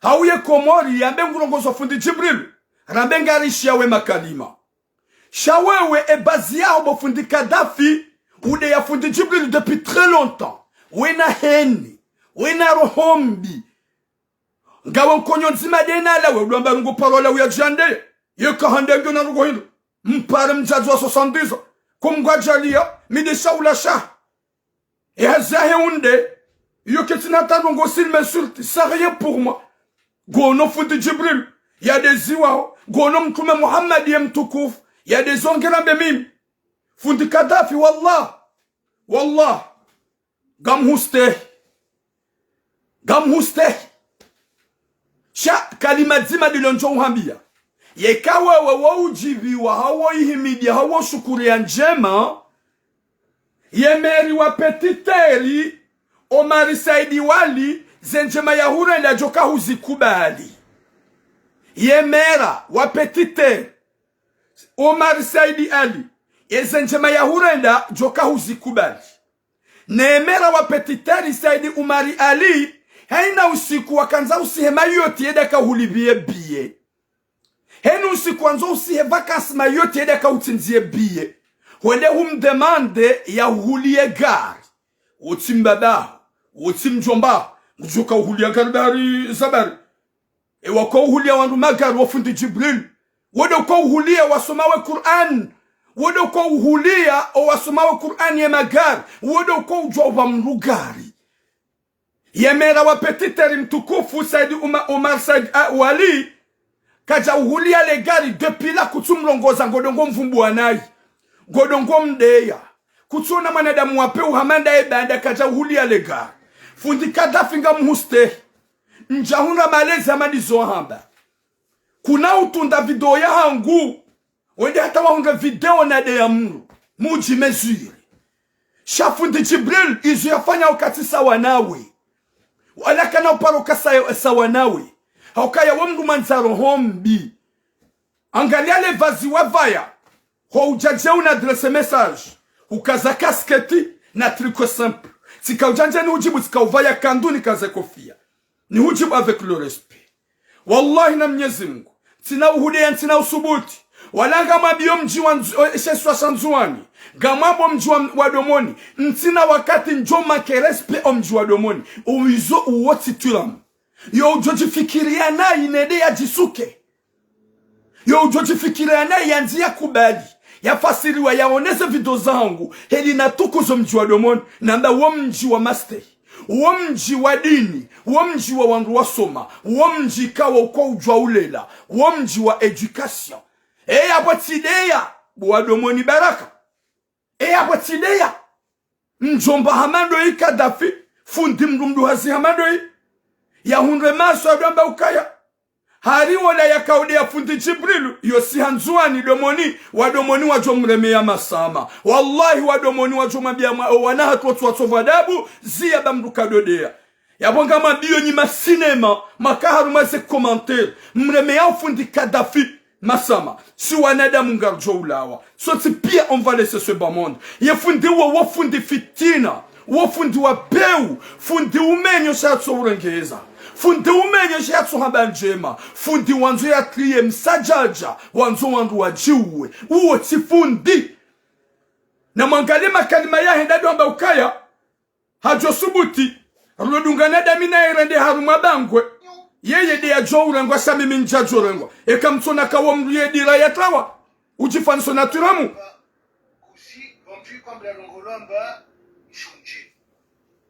Hauye Komori ya mbengurongozo fundi Jibril. Rambengarisha we makalima. Shawewe e bazi yao bo fundi Kadafi. Ude ya fundi Jibril depuis très longtemps. Wena heni. Wena rohombi. Ngawa mkonyo nzima dena la we uluamba rungu parola uya jande. Yeka handenge na rungu hindu. Mpare mjazu wa 70. Kumgwajalia. Midesha ula shah. Et hazahe unde. Yoke tinata rungu s'il m'insulte. C'est rien pour moi. Gono fundi Jibril. Ya des iwao. Gono mtume Muhammad ya mtukuf. Ya des ongerambe mimi. Fundi Kadafi wallah. Wallah. Gamhuste. Gamhuste. Sha kalima zima dilonjo uhambia. Yekawa wa ujibiwa hawo ihimidia hawo shukuri ya njema. Yemeri wa petiteri. Omari Saidi Wali. Zenjema ya hurenda joka huzikubali. Yemera wa petiteri. Omari Saidi Ali. Zenjema ya hurenda joka huzikubali. Neemera wa petiteri Saidi Umari Ali haina usiku wakanza usihema yote yedeka hulibie biye. Henu usiku wanzo usihe vakansi ma yote yedeka utinzie biye. Wende demande ya hulie gari. Utimbaba, utimjomba, mjuka uhulia gari zabari. Wako uhulia wandu magari wafundi Jibril. Wende uko uhulia wasomawe Qur'an. Wende uko uhulia wasomawe Qur'an ya magari. Wende uko ujoba mrugari. Yemera wa petiteri mtukufu Saidi Umar Said Wali. Kaja uhulia le gari depuis la kutumlongoza ngodongo mvumbu wanayi. Ngodongo mdeya. Kutuna manadamu wape uhamanda ebanda kaja uhulia le gari. Fundi Kadafi nga mhuste. Njahunga malezi amadi zohamba. Kuna utunda video ya hangu. Wende hata wahunga video na de ya mru. Muji mezuri. Shafundi Jibril izu yafanya wakati sawa nawe. Walaka na uparoka sawa nawe. Haukaya wamdu manzaro hombi. Angalia le vazi wavaya. Ho ujaje una adresse message. Ukaza kasketi na tricot simple. Tika ujanja ni ujibu tika uvaya kandu ni kaze kofia. Ni ujibu avec le respect. Wallahi na Mwenyezi Mungu. Tina uhudia tina usubuti. Walanga mabio mji wa sheswa sanzuani. Gamabo mji wa domoni. Ntina wakati njoma ke respect mji wa domoni. Uwizo uwoti tulamu. Yo ujoji fikiria na inede ya jisuke. Yo ujoji fikiria na yanzia kubali. Ya fasiriwa ya oneze video zangu. Heli na tukuzo mji wa domoni. Namba uo mji wa master. Uo mji wa dini. Uo mji wa wangu wa soma. Uo mji kawa uko ujwa ulela. Uo mji wa education. Hapo tideya. Wa domoni baraka. Hapo tideya. Mjomba Hamando hii Kadafi. Fundi mdumdu hazi Hamando hii. Ya hunre maso adamba ukaya. Hari wala ya kaude ya fundi Jibrilu. Yosi hanzuani domoni. Wadomoni wajomreme ya masama. Wallahi wadomoni wajomabia wanahatu watu watovadabu. Zia bamduka dodea. Ya bonga mabio nyima sinema. Makaharu maze komantere. Mreme ya fundi Kadafi. Masama. Si wanada mungarjo ulawa. Soti pia on va laisser ce bas monde. Ya fundi wa fundi fitina. Wafundi wa peu. Fundi umenyo shatso urengeza. Fundi umenyo shatso habanjema. Fundi wanzo ya kriye msajaja. Wanzo wandu wajiwe. Uo ti fundi. Na mwangali makalima ya hendadu amba ukaya. Hajo subuti. Rodunganada mina irende haruma bangwe. Yeye de ya jo urengwa sami minja jo urengwa. Eka mtona kawa mruye dira ya tawa. Ujifanso naturamu. Kusi, gomfi kwa mbla longolamba.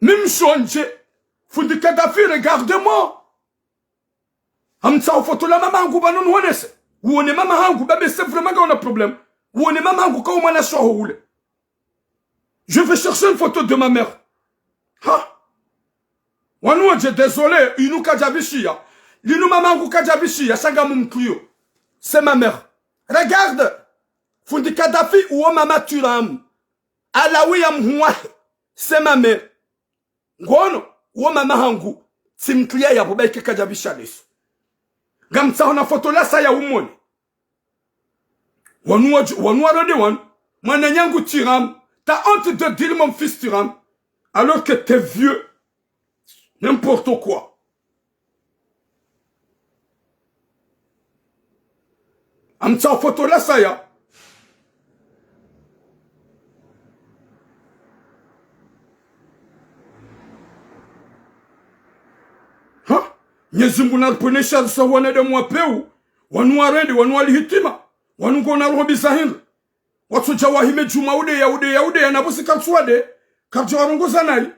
Même changer. Fundi Kadafi, regarde-moi. Amtsa photo la mama hangu banon wonese. Wone mama hangu babe c'est vraiment qu'on a problème. Wone mama hangu ka umana so houle. Je vais chercher une photo de ma mère. Ha. Wanu je désolé, inu kajabishia. Linu mama hangu kajabishia sanga mumkuyo. C'est ma mère. Regarde. Fundi Kadafi ou mama turam. Alawi amhuahe. C'est ma mère. Ngono, uo mama hangu, simklia ya bubeke kajabisha lesu. Gamta hona foto lasa ya umone. Wanua rode wan, mwana nyangu tiram, t'as honte de dire mon fils tiram, alors que t'es vieux. N'importe quoi. Amta foto lasa ya. Nyezungu na ponesha sa wanada mwapeu. Wanu arende, wanu alihitima. Wanu gona robi sahindu. Watu jawahime juma ude ya nabusi kapsuade. Kapja warungu zanai.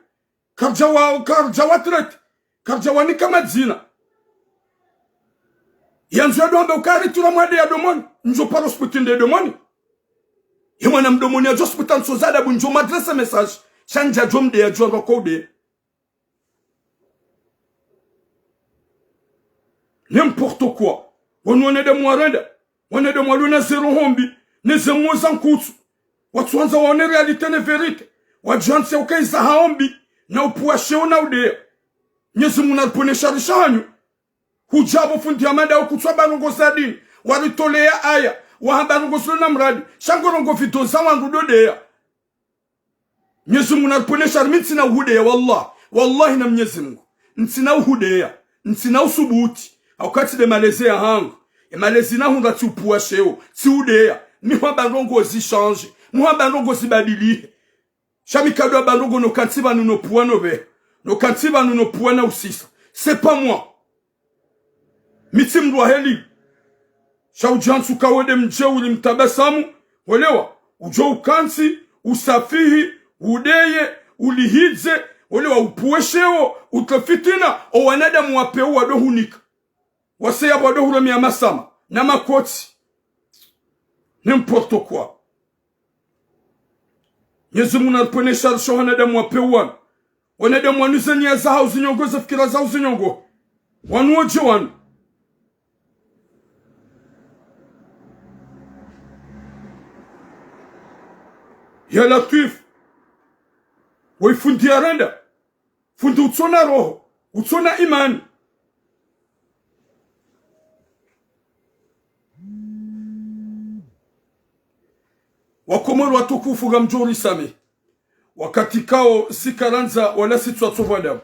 Kapja watret. Kapja wanika madzina. Yanzu ya doambe ukari tula mwade ya domoni. Njo paros putinde domoni. Yemana mdomoni ya jos putan sozada bu njo madresa message. Shanja jomde ya jwa kode. N'importe quoi. On est de Moirenda. On est de Moirenda zéro hombi. Ne zemo zankutu. Watuanza wane realite ne verite. Wajanse uke isa haombi. Na upuashe ona ude. Nyezi muna pone sharisha hanyu. Hujabo fundi amanda ukutwa barongo zadini. Waritolea aya. Wahabarongo suna mradi. Shangorongo vito za wangu dodea. Mwenyezi Mungu anaponesha mimi sina uhudeya wallahi na Mwenyezi Mungu sina uhudeya sina usubuti wakati de malezea hangu malezi na hunga tupua sheo si uhudeya miho bandongo zi change miho bandongo zi badili shamikado bandongo no kantiba no puwa no be no kantiba no puwa na usisa c'est pas moi mitim dwa heli shaujansu kawede mjeu ulimtabasamu welewa ujo ukansi usafihi udeye ulihidze welewa upuesheo utafitina o wanadamu wapeu wadohunika waseya wadohula miyamasama na makoti n'importe quoi Yesu Mungu anaponesha sho wanadamu wapeu wanadamu wanuzenia zao zinyongo zafikira zao zinyongo wanuoje wanu ya Latif waifundi arenda fundi utsona roho utsona imani wakomoro watukufu gamjori same wakati kao sikaranza wala sitwatsobadamu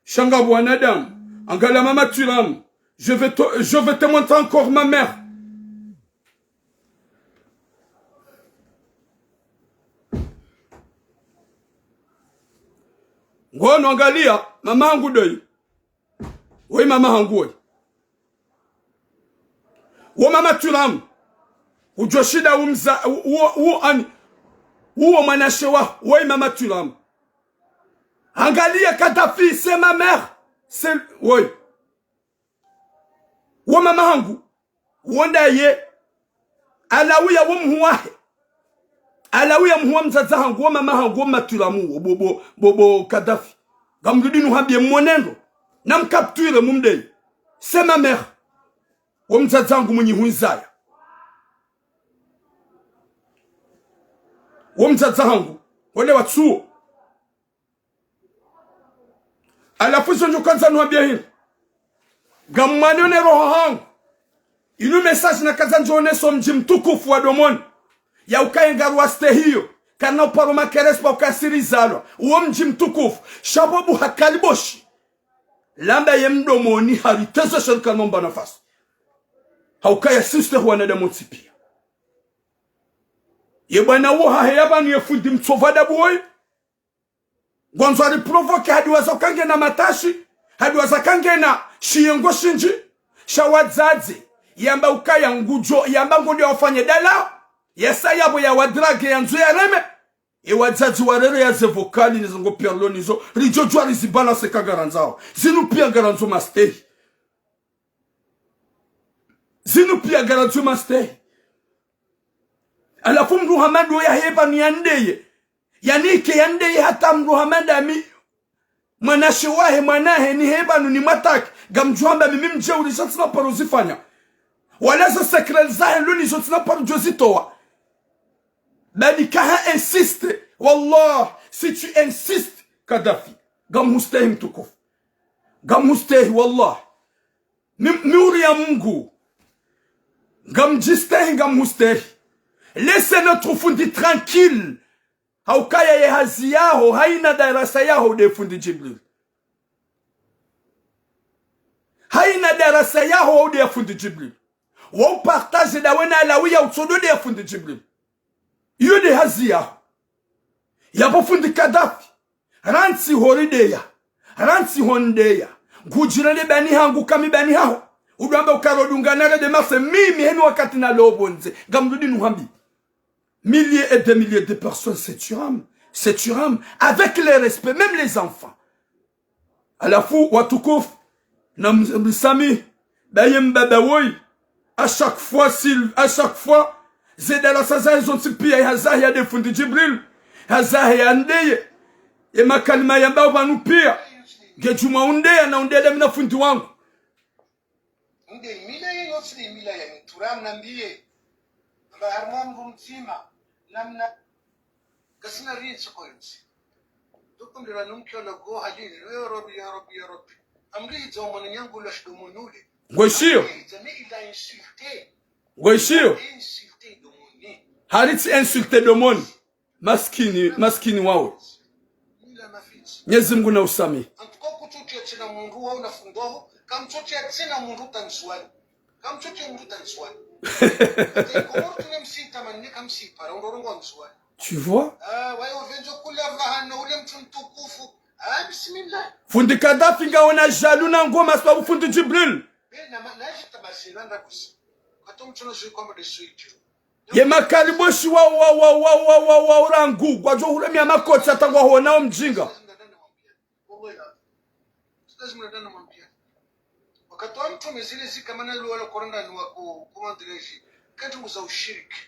shanga wanadamu angala mama tulam je vais te montrer encore ma mère. Ngono angalia mama hangu doi. Wei mama hangu wei. Wo mama tulam. Ujoshida umza uo manashewa wei mama tulam. Angalia Kadhafi c'est ma mère. C'est wei. Wo mama hangu wonda ye alawiya wo mhuwahe. Alawiya mhuwa mzaza hangu wo mama hangu wo matulamu bobo Kadhafi. Gamrudi nous habie monendo. Nam capture mumdei. C'est ma mère. Wo mzaza hangu mwenye hunzaya. Wo mzaza hangu wale watsuo. Alafu zonjo kanza nuambia hini. Gamani one roho hangu. Inu message na kaza njone so mji mtukufu wa domoni. Ya ukaengaru waste hiyo. Kana uparo makerespa ukasirizalwa. Uo mji mtukufu. Shababu hakaliboshi. Lamba ye mdomoni haritezo shirika nomba nafasi. Haukaya siste huwa nadamuti pia. Yebwana uo haheyaba ni yefundi mtsovada buoi. Gwanzo aliprovoke hadi wazokange na matashi. Hadi wazakange na shiyengo shinji. Shawadzazi. Yamba ukaya ngujo. Yamba ngundi wafanye dala. Yesa yabo ya wadrage ya nzu ya reme. Wadzazi warere ya ze vokali nizongo pierlo nizo. Rijojwa rizibalance kagaranzao. Zinu pia garanzo mastehi. Zinu pia garanzo mastehi. Alafu mruhamando ya heba ni yandeye. Yanike yandeye hata mruhamando ami. Mwanashewahe mwanahe ni heba ni mataki. Gamjuamba mimi mje ulishatina parozifanya. Wala za sekrelzahe luni zotina parojozitowa. Bali kaha insiste. Wallah, si tu insistes, Kadhafi. Gam mustehi mtukufu. Gam mustehi, wallah. Miuri ya Mungu. Gam jistehi, gam mustehi. Laissez notre fundi tranquille. Haukaya ye hazi yaho, haina darasa yaho de fundi Jibril. Haina darasa yaho de fundi Jibril. Wou partage da wena alawiya utsodo de fundi Jibril. Yo de hazi yaho. Yabo fundi Kadhafi. Ransi horideya. Ransi hondeya. Ngujirane bani hangu kami bani hao. Udwamba ukarodunganare de marse mimi henu wakati na lobonze. Gamrudi nuhambi. Milliers et des milliers de personnes, c'est turam. C'est turam. Avec les respects, même les enfants. À la fou, watukouf. Namsami. Bayem babawoy. À chaque fois, Zedala saza ils ont tipi ya hazahi ya defundi Jibril. Hazahi ya ndeye. E makalima ya mbao banu pia. Gejuma undea na undele mina fundi wangu. Nde mila ya yosri mila ya turam nambiye. Amba harman rumtima. Namna. Kasina rinchi koyunsi. Dukum dira numkyo la go halili. Ya Rabbi, ya Rabbi, ya Rabbi. Amri zomani nyangu la shdumunuli. Ngoishio. Jamais il a insulté. Ngoishio. Hariti insulté de monde. maskini wawe. Mila mafiti. Mwenyezi Mungu na usamehe. Antuko kututia tena mundu wao unafungwao, kamtutia tena mundu tanswali. Kamtutia mundu tanswali. Komoro tunemsita manne kamsipa, rondorongo mswali. Tu vois? Wayo venjo kula vahana ule mtu mtukufu. Bismillah. Fundi Kadafi ngaona jalu na ngoma sababu fundi Jibril. Ye makariboshi wa urangu kwa jo hule miya makoti atangwa huonao mjinga.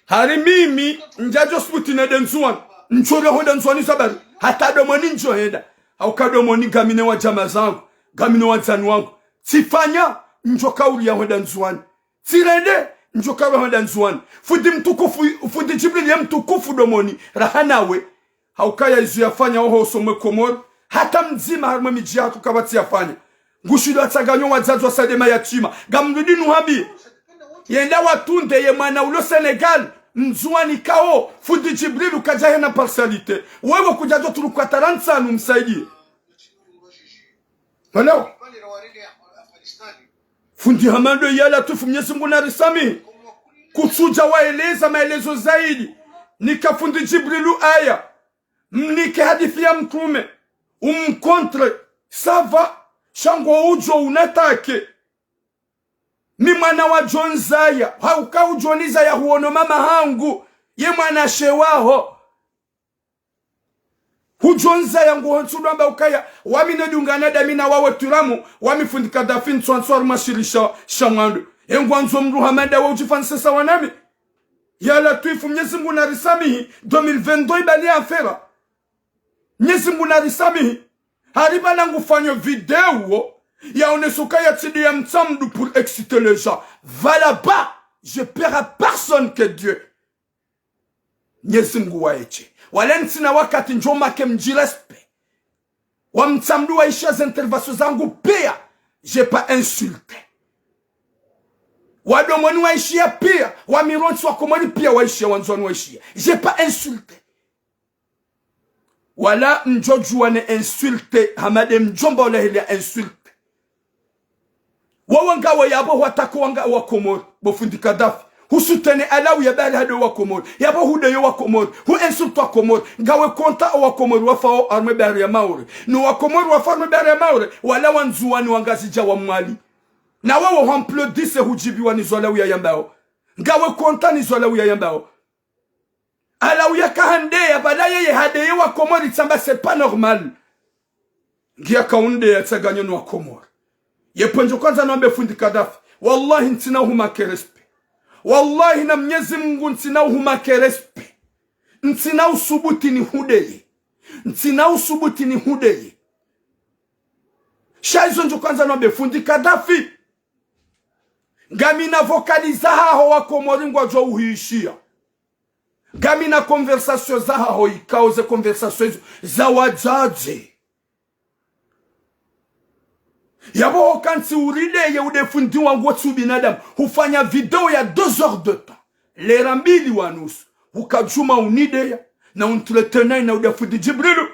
Hari mimi njajo sputi na denzuan. Nchore ho denzuani sabari. Hata domoni njo henda. Haukadomoni gamine wa jama zangu. Gamine wa zanu wangu. Sifanya njoka ulia ho denzuani. Sirende njoka ho denzuani. Fundi mtukufu, fundi Jibril ya mtukufu domoni. Rahanawe. Haukaya izu yafanya oho usomwe Komoro. Hata mzima harma miji hatu kabati yafanya. Ngushido ataganyo wazazi wa sadema yatima. Gamrudi nuhabi. Yenda watunde ye mwana ulo Senegal. Mzuani kao. Fundi Jibril ukajahe na parcialite. Wewe kujajo turuka taransa numsaidie. Hello? Fundi Hamando yala tufu Mwenyezi Mungu na risami. Kusuja waeleza maelezo zaidi. Nika fundi Jibrilu aya. Mnike hadithi ya mtume. Umkontre. Sava. Shango ujo unatake. Mi mwana wa John Zaya. Hauka ujoni Zaya huono mama hangu. Ye mwana shewaho. John Zaya ngu honsudu amba ukaya. Wami nedungana damina wawe turamu. Wami fundi Kadafi nswanswar mashirisha shangandu. Yengu anzo mruhamanda wa ujifansesa wanami. Yala tuifu Mwenyezi Mungu na risamihi. 2022 ibali afera. Mwenyezi Mungu na risamihi. Hariba nangu fanyo video. Ya onesuka ya tidi ya mtamdu pour exciter les gens. Va là-bas. Je paierai à personne que Dieu. Mwenyezi Mungu waeche. Walentina wakati njoma ke mjirespe. Wa mtamdu wa isha zintervasyo zangu pia. J'ai pas insulté. Wadomoni wa ishia pia. Wa mironsi wa komoni pia wa ishia wanzoni wa ishia. J'ai pas insulté. Wala mjoju wane insulte. Hamade mjomba wala hili insulte. Wawanga wa yabo watako wanga wa Komoro. Bofundi Kadafi. Husutene alawu ya bari hado wa Komoro. Yabo hude yo wa Komoro. Hu insulte wa Komoro. Ngawe konta wa Komoro wafao arme bari ya maure. No wa Komoro wafao arme bari ya maure. Wala wanzuwani wangazija wa mwali. Na wawo hamplodise hujibi wa nizolawu ya yambao. Ngawe konta nizolawu ya yambao. Alawu ya kahandea badaye ye hadeye wa Komoro itamba c'est pas normal. Ngia kaunde ya tsaganyo wa Komoro. Yeponjo kwanza naombe fundi Kadafi. Wallahi ntina uhumake respe. Wallahi na Mwenyezi Mungu ntina uhumake respe. Ntina usubuti ni hudeye. Ntina usubuti ni hudeye. Shaizo njo kwanza naombe fundi Kadafi. Gamina vokaliza haho wa Komori ngwa jo uhiishia. Gamina konversasyon za haho ikauze konversasyon za wajaji. Yabo kanti uride ye udefundi wangu watu binadamu. Hufanya video ya 2 heures de temps. Lera mbili wanusu. Ukajuma unide ya. Na untretenai na udefundi Jibrilu.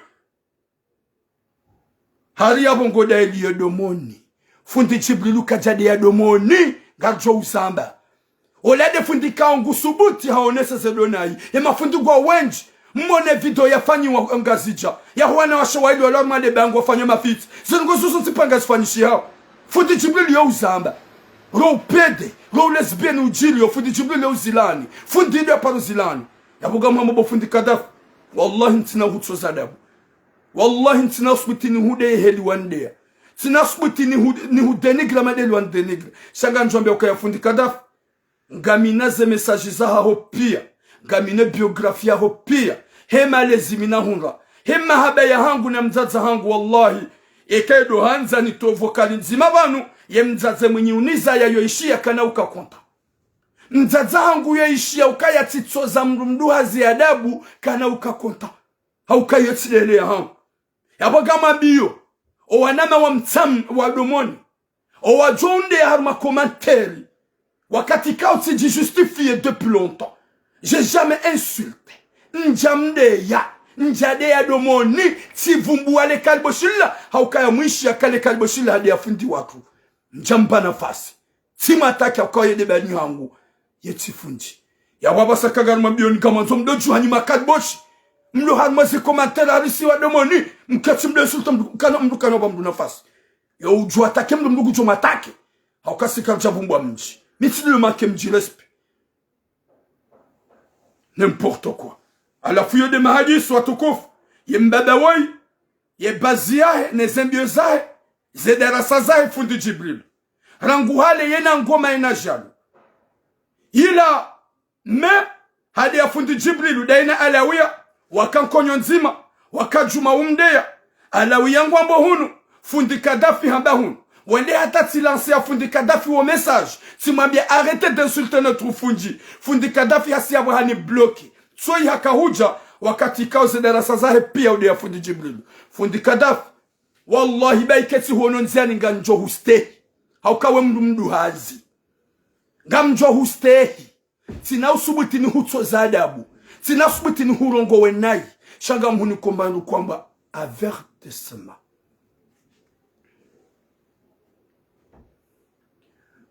Hari yabo ngoda eli ya domoni. Fundi Jibrilu kajade ya domoni. Garjo usamba. Olade fundi kaongu subuti haonesa sedonai. Ema fundi kwa wenji. Mwone video ya fanyi wa ngazija. Ya huwana wa shawaili wa lorma de bango fanyo mafiti. Zengo susu tipanga sifanishi hao. Fundi Jibril yo uzamba. Ro pede. Ro lesbienne ujili yo. Fundi Jibril yo uzilani. Fundi ndo ya paro zilani. Ya buga mwambo fundi Kadafi. Wallahi ntina hutso zadabu. Wallahi ntina usbuti ni hude heli wandea. Ntina usbuti ni hudenigla madeli wandenigla. Shanga njombe ukaya fundi Kadafi. Ngamina ze mesaji za hao pia. Ngamine biografia ho pia. Hema lezimina hunga. Hema haba ya hangu na mzaza hangu wallahi. Ekedo hanza ni to vokali nzima banu. Ye mzaze mwenye uniza ya yoishia kana ukakonta. Mzaza hangu yoishia ukaya titsoza mrumduha ziadabu kana ukakonta. Hauka yotilele ya hangu. Yabo gama biyo. O wanama wa mtamu wa domoni. O wajonde ya harma komanteri. Wakati kao tiji justifie depuis longtemps. J'ai jamais insulté. njamdeya njadeya domoni tivumbu ale kalboshila haukaya mwishi ya kale kalboshila hadi afundi watu njamba nafasi timataki haukaye debani hangu yetifundi ya wabasa kagaruma bioni kama nzo mdoju hanyima kalboshi mlo harmazi komentera harisi wa domoni mkati mdo sulta mdukana wa mdu nafasi ya uju atake mdu kujo matake haukasi karjabumbu wa mji mitili le make mji respe n'importe quoi alafu yo de mahadisi watukufu ye mbaba woi ye bazi yahe ne zembio zahe ze darasa zahe fundi Jibril rangu hale yena ngoma ina jalo ila me hadi ya fundi Jibril daina alawia wakankonyo nzima wakajuma umdeya alawia ngwambo hunu fundi Kadafi hamba hunu wende hata tilansi ya fundi Kadafi wo message simwambia arrêtez d'insulter notre fundi Kadafi hasi ya wahani bloki Soi hakahuja wakati kauze darasa zahe pia ude ya fundi Jibril. Fundi Kadafi wallahi baiketi huono nziani nga njo hustehi. Haukawe mdu hazi. Nga mjo hustehi. Tina usubuti ni huto za adabu. Tina usubuti ni hurongo wenai. Shanga mhuni kombanu kwamba avertissement.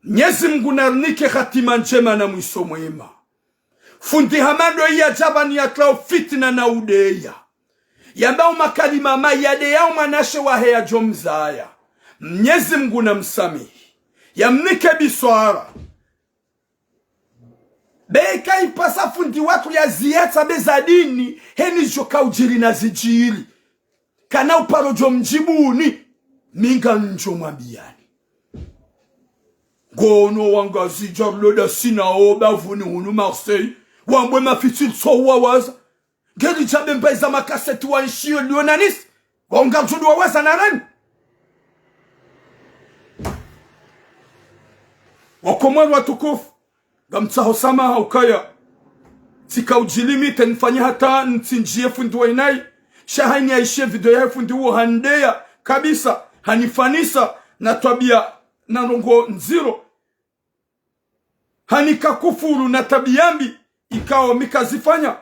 Nyezi mgunarnike khatima njema na mwiso mwema. Fundi hamando ya jabani ya klao fitna na udeya. Yambao makalima mayade yao manashe wa hea jomzaya. Mnyezi mguna msamihi. Ya mnike biswara. Beka ipasa fundi watu ya ziyata bezadini. Heni joka ujiri na zijiri. Kana uparo jomjibuni. Minga njo mabiani. Gono wangazi jarlo da sina oba vuni hunu Marseille. Wambwe mafitil so wawaza. Geri jabe mbeza makaseti wa nshio lionanis. Wanga judu wawaza na rani. Wakomwani watukufu. Gamtsaho sama haukaya. Tika ujilimite nifanya hata ntinjie fundi wa inai. Shahaini ya ishe video ya fundi uo handeya. Kabisa hanifanisa na tabia na rongo nziro. Hanika kufuru na tabiyambi ikawa mikazifanya.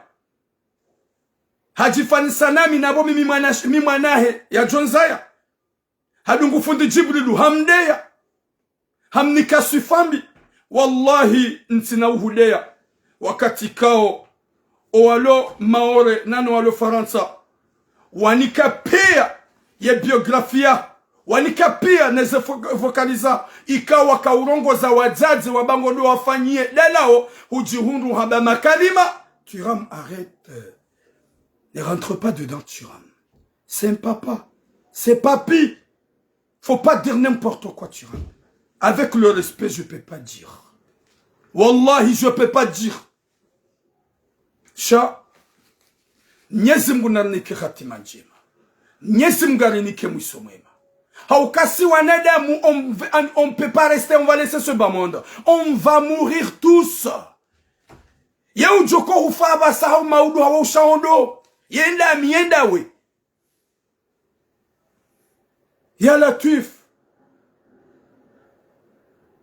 Hajifanisa nami nabo mimi mwanahe ya Jonzaya. Hadungu fundi Jibrilu hamdeya. Hamnika swifambi. Wallahi ntina uhudeya. Wakati kao owalo maore nano walo Faransa. Wanika pia ye biografia. Wanika pia neze vokaliza ikawa kaurongo za wazazi wabango do wafanyie dalao hujihundu haba makalima. Turam arrête. Ne rentre pas dedans Turam. C'est un papa. C'est papi. Faut pas dire n'importe quoi Turam. Avec le respect je peux pas dire. Wallahi je peux pas dire. Sha nyezimgu narnike khatima njema. Nyezimgu narnike mwiso mwema. Haukasi wanadamu, on peut pas rester, on va laisser ce bas monde. On va mourir tous. Ya ujoko hufaba saha maudu hawa ushaondo. Yenda mienda we. Ya Latif.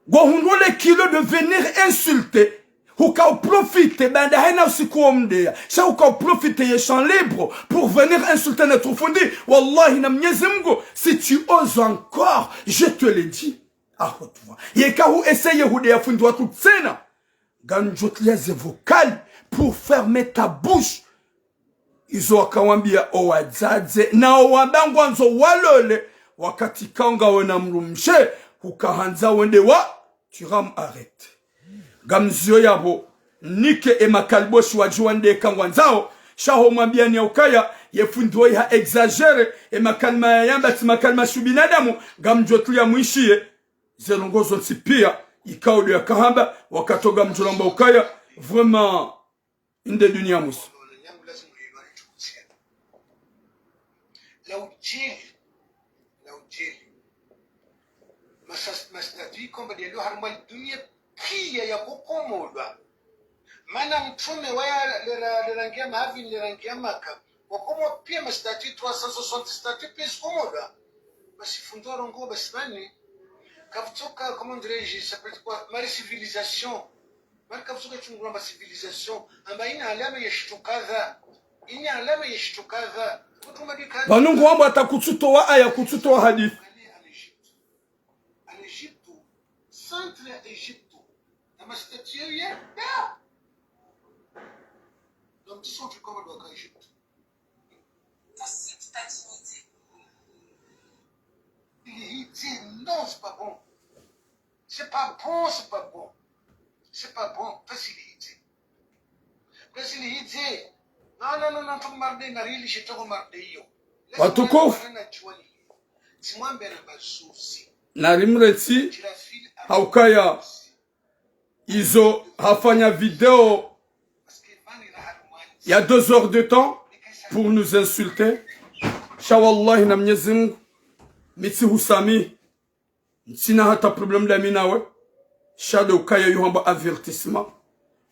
Gohundole kilo de venir insulter. Hukao profite, banda hena usikuomdea. Sha hukao profite ye champ libre pour venir insulter notre fundi. Wallahi na mnyezi Mungu, si tu oses encore, je te le dis. Ah, haute voix. Yeka hu essaye hudea fundi watu tsena. Ganjotlia ze vocal pour fermer ta bouche. Izo wakawambia owadzaze na owabangu anzo walole. Wakati kanga wena mrumshe, hukahanza wende wa, Turam arrête. Gamzio yabo nike emakalboshi wajuande kangwanzao shaho mwambia ni ukaya yefundiwa ya exagere emakalma yamba timakalma shubinadamu gamjotu ya muishie zelongozo tipia ikaudu ya kahamba wakatoga mjolamba ukaya vraiment inde dunia musu لو جيل مستدوي كم بديلو هرمال الدنيا kia ya kukomolwa mana mtume waya lirangia mahavi lirangia maka wakomo pia mastati 360 stati pia komolwa basi fundoro ngo basi bani kavutoka comment dirais-je ça peut être quoi mari civilisation mari kavutoka chungula ma civilisation ambaina alama ya shitukadha Inya alama ishtukaza. Kutumadika. Banungu wambo atakututoa aya kututoa hadithi. À l'Égypte, centre Égypte, dans ma statue, il y a là. Donc, tu sens comment on doit Égypte. Ta dignité. Il dit non, c'est pas bon. C'est pas bon, c'est pas bon. C'est pas bon. Facilité. Facilité. Non, tu m'as dit, n'arrive, je te remarque, yo. Watukufu. Timwambe na basusi. Na rimreti haukaya izo hafanya video il y a 2 heures de temps pour nous insulter. Shawallahi na Mwenyezi Mungu miti husami sina hata problem da minawe shado ukaya yuhamba avertissement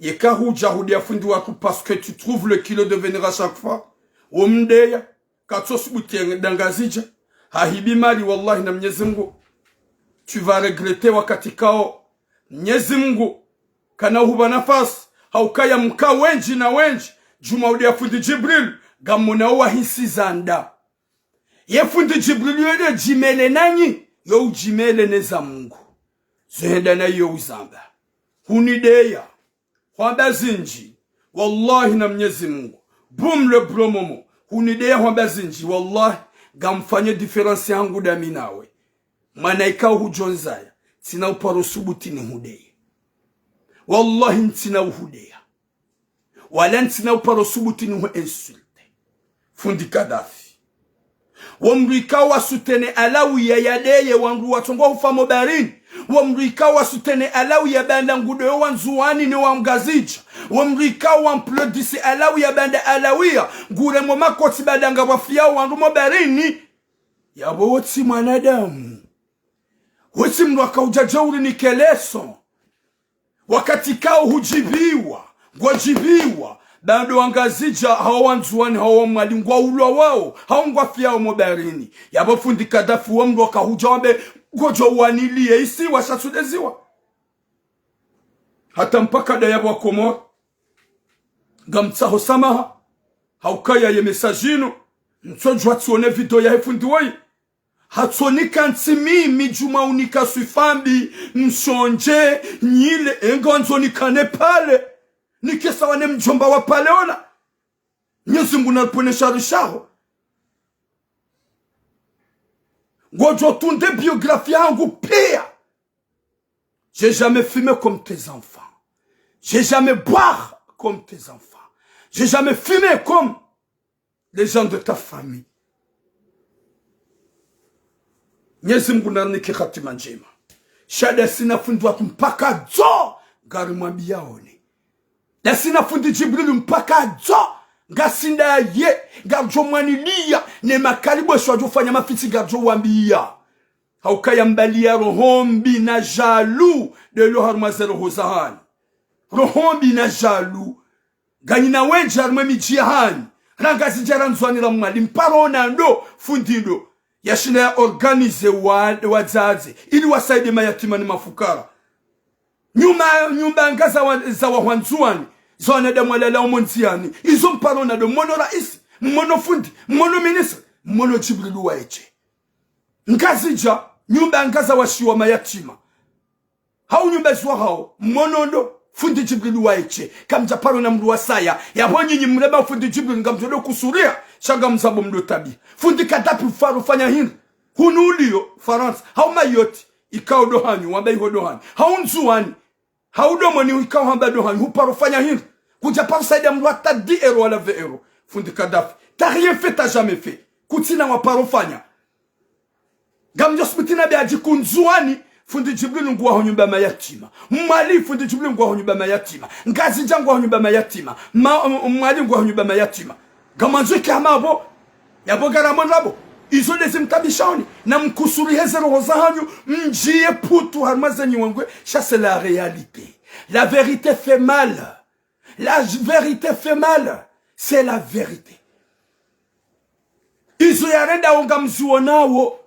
yeka huja hudia fundi watu parce que tu trouves le kilo de venir à chaque fois omdeya katsosubuti dangazija hahibi mali wallahi na Mwenyezi Mungu tu vas regretter wakati kao Mwenyezi Mungu kana huba nafasi haukaya mka wenji na wenji juma udia fundi Jibril gamuna wa hisi zanda ye fundi Jibril yode jimele nanyi yo ujimele neza Mungu zenda na yo uzamba hunideya hwamba zinji wallahi na Mwenyezi Mungu boum le bromomo hunideya hwamba zinji wallahi gamfanye difference yangu da minawe manaika hujonzaya tina uparo subuti ni hudeya wallahi ntina uhudeya wala ntina uparo subuti ni hu insulte fundi Kadafi wamrika wasutene alawiya yadeye wangu watongo ufamo barini wamrika wasutene alawiya banda ngudo wanzuani ni wamgazija wamrika wamplodisi alawiya banda alawiya ngure mwoma koti badanga wafia wangu mobarini yabo woti mwanadamu woti mwaka ujajauri ni keleso wakati kao hujibiwa gwajibiwa bando wangazija hawa wanzuani hawa mwalingwa ulwa wao hawa ngwafia mobarini yabo fundi Kadafi wamdu wakahuja wambe gojo wanilie isi wasasudeziwa hata mpaka da yabo wakomor gamtsaho samaha haukaya ye mesajino nsojwa tuone video ya fundi wai hatsonika ntsimi juma unika suifambi msonje nyile engonzonika nepale nikesa wane mjomba wa paleona Mwenyezi Mungu naliponesha rishaho ngojo tunde biographie yangu pia j'ai jamais fumé comme tes enfants j'ai jamais boire comme tes enfants j'ai jamais fumé comme les gens de ta famille Mwenyezi Mungu naniki khatima njema shada sina fundi watu mpaka zo gari mwambiaone la sina fundi Jibril mpaka zo ngasinda ye garjo mwanilia ne makalibo shwajo fanya mafiti garjo wambia haukaya mbalia rohombi na jalu de lo harmazero hozahan rohombi na jalu ganina wenja arme mijihani rangazi jaranzwani la mwali mparona ndo fundido yashina ya organize wazazi ili wasaide mayatima ni mafukara nyumba ngaza za wahwanzuani zone de mwalala umonziani izo mparona de mmono rais mmono fundi mmono ministre mmono Jibril waeche ngazija nyumba ngaza washiwa mayatima hau nyumba zwa hao mmono ndo fundi Jibril waeche kamja parona mru wasaya yabonyi nyimreba fundi Jibril ngamjolo kusuria shanga mzabo mdo tabi fundi Kadafi faru fanya hini hunulio France hau mayoti ikao dohanyu wambai hodohanyu hau nzuani haudomo ni ikao hamba dohanyu huparo fanya hini kuja paru saida mru hata 10 euro wala 20 euro fundi Kadafi t'as rien fait, t'as jamais fait kutina waparo fanya gamjo smitina beaji kunzuani fundi Jibril nguwa ho nyumba mayatima mwali fundi Jibril nguwa ho nyumba mayatima ngazi jangu ho nyumba mayatima mwali nguwa ho nyumba mayatima gamanzo kamabo yabo garamo nabo izo dezimtabishani na mkusuri hezero hozahanyu mjie putu harmazenyi wengwe ça c'est la réalité la vérité fait mal la vérité fait mal c'est la vérité izo yarenda onga mzuonawo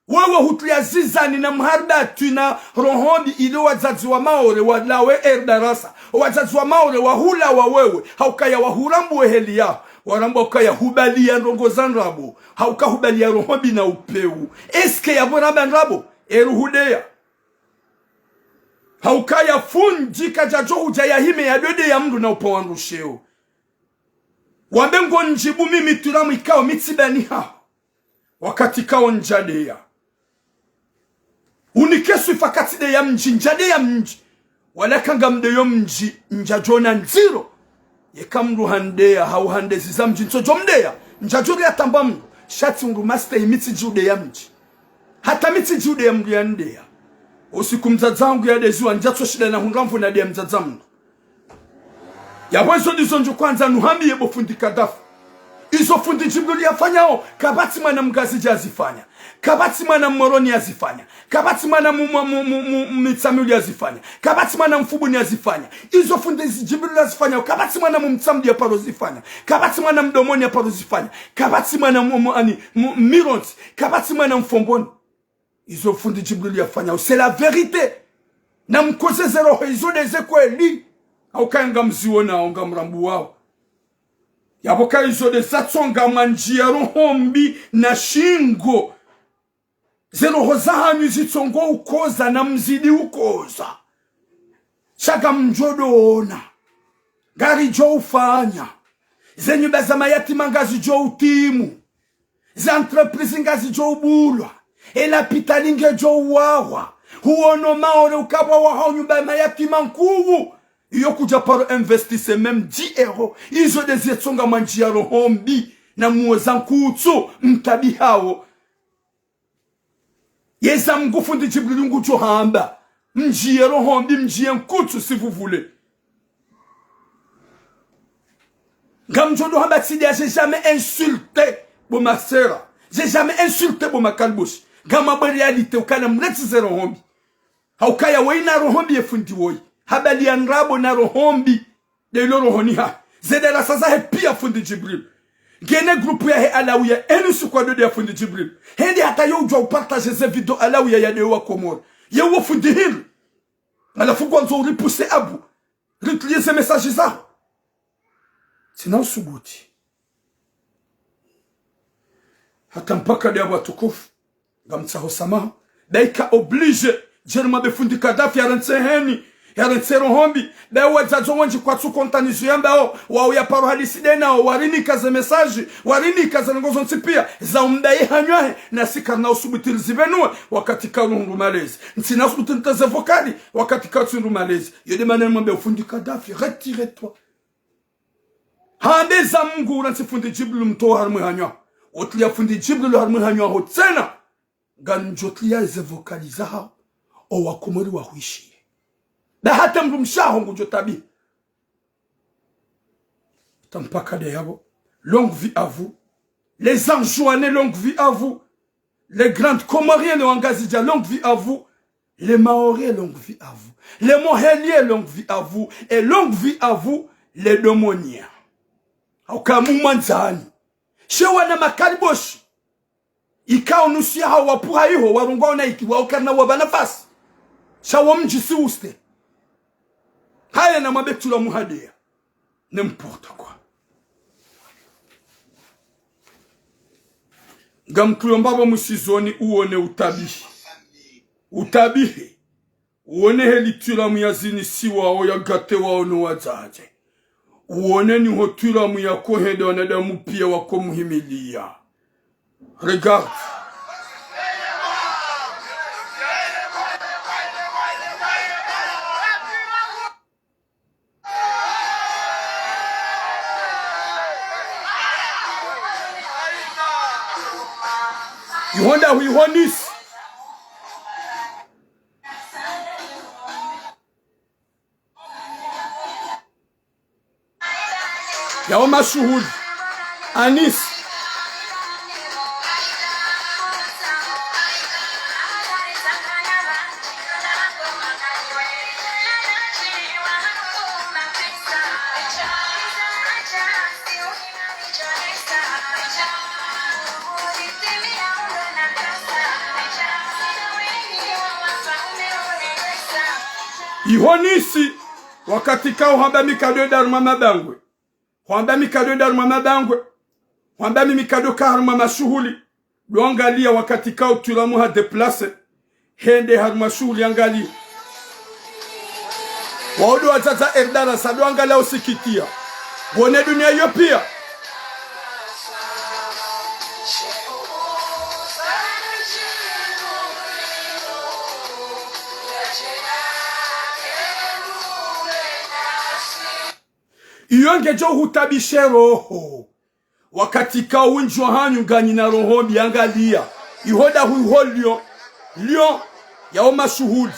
wewe hutulia zizani na mharba tuna rohombi ilo wazazi wa maore walawe erdarasa wazazi wa maore wahula wa wewe haukaya wahurambu heli yao waramba ukaya hubali ya rongo zanrabo hauka hubali ya rohobi na upeu eske ya boraba nrabo eruhudea hauka ya funji kajajo hujaya hime ya dode ya mdu na upo wanrusheo wambengo njibu mimi turamu ikao mitibani ha wakati kao njadea unikesu ifakatide ya mji njade ya mji walakanga mdeyo mji njajona nziro yekamru handea hau handezi za mji nsojo mdea njajori ya tamba mdu shati mru master imiti jude ya mji hata miti jude ya mdu ya ndea usiku mzadzangu ya deziwa njatso shida na hunramfu na dea mzadzamdu ya wezo dizonjo kwanza nuhami yebo fundi kadafu izo fundi Jibril yafanyao kabati mwana mgazi jazifanya kabati mwana moroni yazifanya kabati mwana mitsamuli yazifanya kabati mwana mfubuni yazifanya izo fundi Jibril yazifanya kabati mwana mtsamuli ya paro zifanya kabati mwana mdomoni ya paro zifanya kabati mwana mironti kabati mwana mfomboni izo fundi Jibril yafanya c'est la vérité na mkoze zero izo deze kweli au kanga mziona onga mrambu wao yaboka izo de satsonga manjia rohombi na shingo zero hozahanyu zitsongo ukoza na mzidi ukoza shaka mjodo ona gari jo ufanya zenyumba za mayatima ngazi jo utimu za entreprise ngazi jo ubulwa elapitalinge jo uwawa huono maore ukabwa wa hao nyumba mayatima nkuwu iyo kuja paro investise même 10 euros izo dezi tsonga manjia rohombi na muoza nkutsu mtabi hao yeza mgufundi Jibril ngucho hamba mjie rohombi mjie nkutsu si vous voulez gamjodo hamba sidia j'ai jamais insulté bo ma sœur j'ai jamais insulté bo ma kalbush gama ba réalité ukana mleti zero rohombi haukaya waina rohombi yefundi woi habali ya nrabo na rohombi de loro honiha zede la sasa he pia fundi Jibril gene grupu ya he alawiya enu sukwado de fundi Jibril hendi hata yo ujwa upartage ze video alawiya ya dewa komoro ye wo fundi hili alafu kwanzo uripuse abu ritliye ze message zao sina usubuti hata mpaka de watukufu gamtsaho samaha daika oblige jerma be fundi Kadafi arantseheni yaretsero hombi dawe zazo wanji kwa tsu kontanizo yambao wao ya paro hadisi dena warini kaze message warini kaze ngozo nsipia za umdai hanywahe na sikarna usubutili zivenua wakati ka rungu malezi ntina usubutili taze vokali wakati ka tsundu malezi yode manene mwambe ufundi Kadafi retire-toi hande za mungu uransifundi Jibril mto harmu hanywa otlia fundi Jibril harmu hanywa hotsena ganjotlia ze vokali zao o wakomori wa huishi da hata mrumshaho ngujo tabi tampaka de yabo longue vie à vous les Anjouanais longue vie à vous les grandes Comoriens le Wangazija longue vie à vous les Maoris longue vie à vous les Moheliens longue vie à vous et longue vie à vous les Domoniens aukamumanzani shewa na makaliboshi ikao nusia hawa puha iho warungwa na ikiwa ukarna wabanafasi shawa mjisi uste haya na mabetu la muhadia n'importe quoi gamkulomba musizoni uone utabihe uone helitula muyazini siwa o ya gate wao no wazaje uone ni hotula muyako hede wanadamu pia wako muhimilia regarde Yonda wihonis ya mashuhud Anis ihonisi wakati kao hamba mikado daruma mabangwe Wamba mikado daruma mabangwe. Wamba mikado karuma mashuhuli. Luangalia wakati kao tulamu ha deplace. Hende haruma shuhuli angalia. Waudu watata erdara sa luangalia usikitia. Wone dunia yopia. Iyonge jo hutabishe roho. Wakati ka unjwa hanyu gani na roho biangalia. Ihoda huiho lion ya oma shuhudi.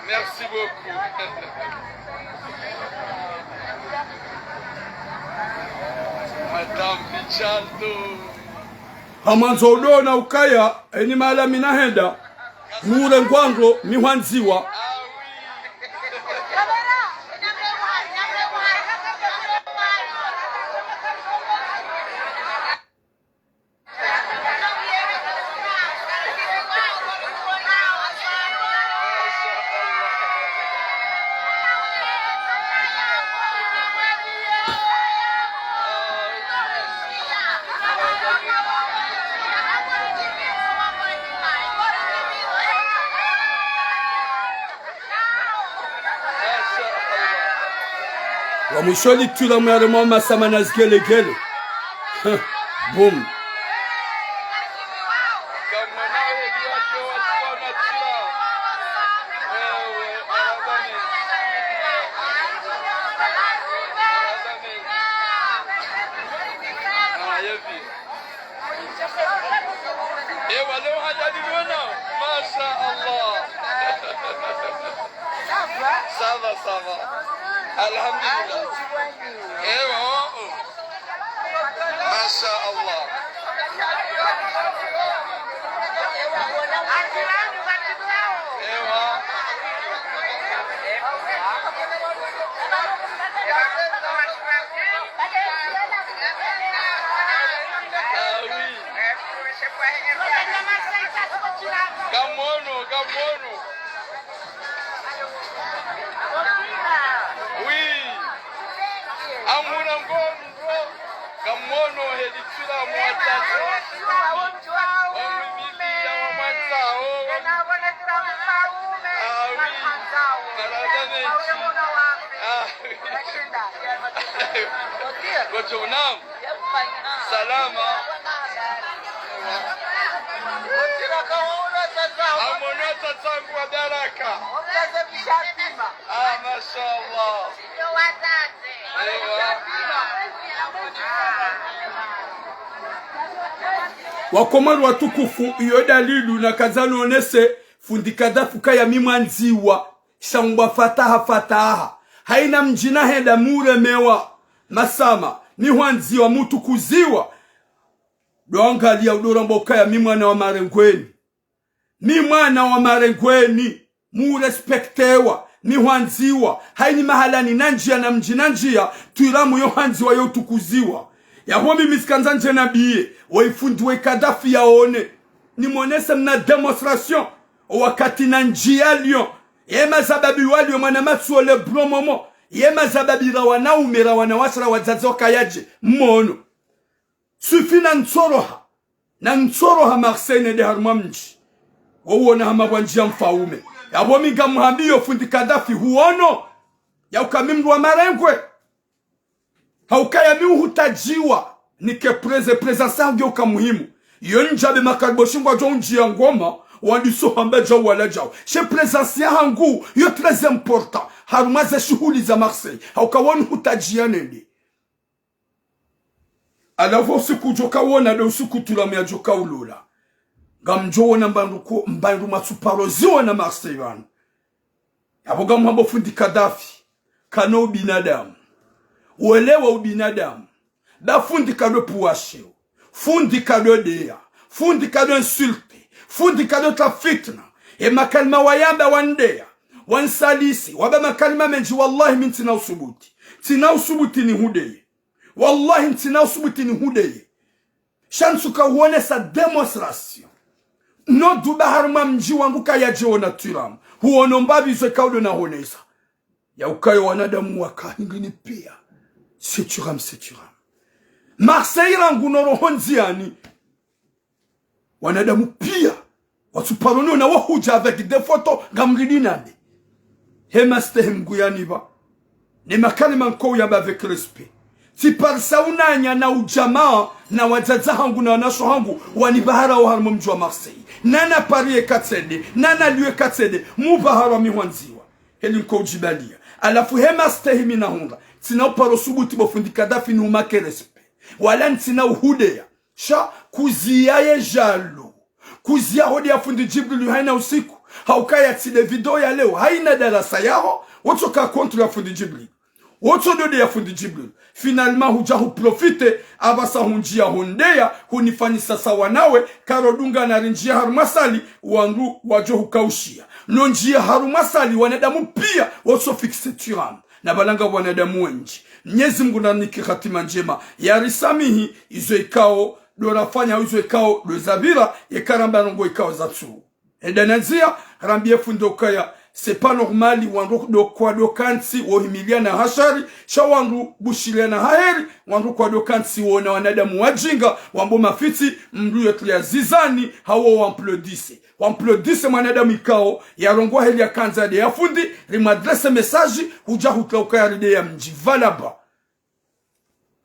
Merci beaucoup. Madame Pichaldo. Hamanzo udo na ukaya eni mala minahenda. Mure ngwango miwanziwa. Wa mwishoni tula mwere mwama samana zgele gele. Boom. Ça va. Alhamdulillah. Masha Allah. Gamono. Amuna ngondo gamono heditula mwatatu omibili ya mwatao gojonam salama amona tatangu wa baraka mashallah Wakomaru watukufu iyo dalilu na kazano onese fundikada fuka ya mimwanziwa shangwa fataha haina mjina henda muremewa masama ni wanziwa mutu kuziwa doangalia udoramboka ya mimwana wa marengweni murespektewa ni wanziwa haini mahalani nanjia na mjina njia tuiramu yo wanziwa yo tukuziwa ya homi miskanza nje nabiye waifundiwe Kadafi yaone ni monese mna demonstration wakati na njia liyo yema zababi walio manamatsu ole bromomo yema zababi rawana umera wanawasra wazazi wakayaje mmono sufi na nsoroha Marseille ne de harma mji wona hama bwanjia mfaume yabo minga muhambiyo fundi Kadafi huono ya ukamimru wa marengwe haukaya miu hutajiwa nike presence yangu muhimu yonjabe makarboshingwa jonji ya ngoma wandiso hambe jao wala jao she presence yangu yo très important harumaze shughuli za Marseille haukawoni hutajia nende alavo siku joka wona do siku tulamya joka ulula gamjo wona mbandu matsuparozi wona Marseille wan aboga mwambo fundi Kadafi kana ubinadamu uelewa ubinadamu da fundi kado puwasheo fundi kado dea fundi kado insulte fundi kado ta fitna e makalma wayamba wandea wansalisi waba makalma menji wallahi min tina usubuti ni hudeye wallahi tina usubuti ni hudeye shansuka huone sa demonstration no duba harma mji wangu kaya jeona turam huono mbabi zo kaudo na honesa ya ukayo wanadamu wakahingini pia seturam Marseille rangunoro honziani wanadamu pia watuparono na wahuja avec des photos gamridinade hemaste hemguyaniba ni makalima nko yaba avec respect si par saunanya na ujamaa na wazaza hangu na wanasho hangu wanibahara wa harmo mjua Marseille nana parie katsede nana liwe katsede mubahara miwanziwa heli nko ujibalia alafu hemaste himina hunga tina uparo subuti bofundi Kadafi ni umake respect wala ntina uhudea sha kuziaye jalo kuzia hodi ya fundi Jibril haina usiku haukaya tile video ya leo haina darasa yao wotoka kontra ya fundi Jibril woto dode ya fundi Jibril finalement hujahu profite abasa hunjia hondea hunifanyisa sawa nawe karodunga na rinjia harumasali wangu wajo hukaushia nonjia harumasali wanadamu pia woto fixe turam na balanga wanadamu wenji Mwenyezi Mungu naniki khatima njema ya risamihi izo ikao dorafanya izo ikao dozabira yekaramba nongo ikao zatsu edanazia rambie fundo kaya c'est pas normal wandu do kwa do kansi wohimilia na hashari sha wandu bushilia na haheri wandu kwa do kansi wona wanadamu wajinga wambo mafiti mdu yetu ya zizani hawo wamplodise mwanadamu ikao ya rongwa heli ya kanza de ya fundi rimadrese message huja hutlauka ya ride ya mji valaba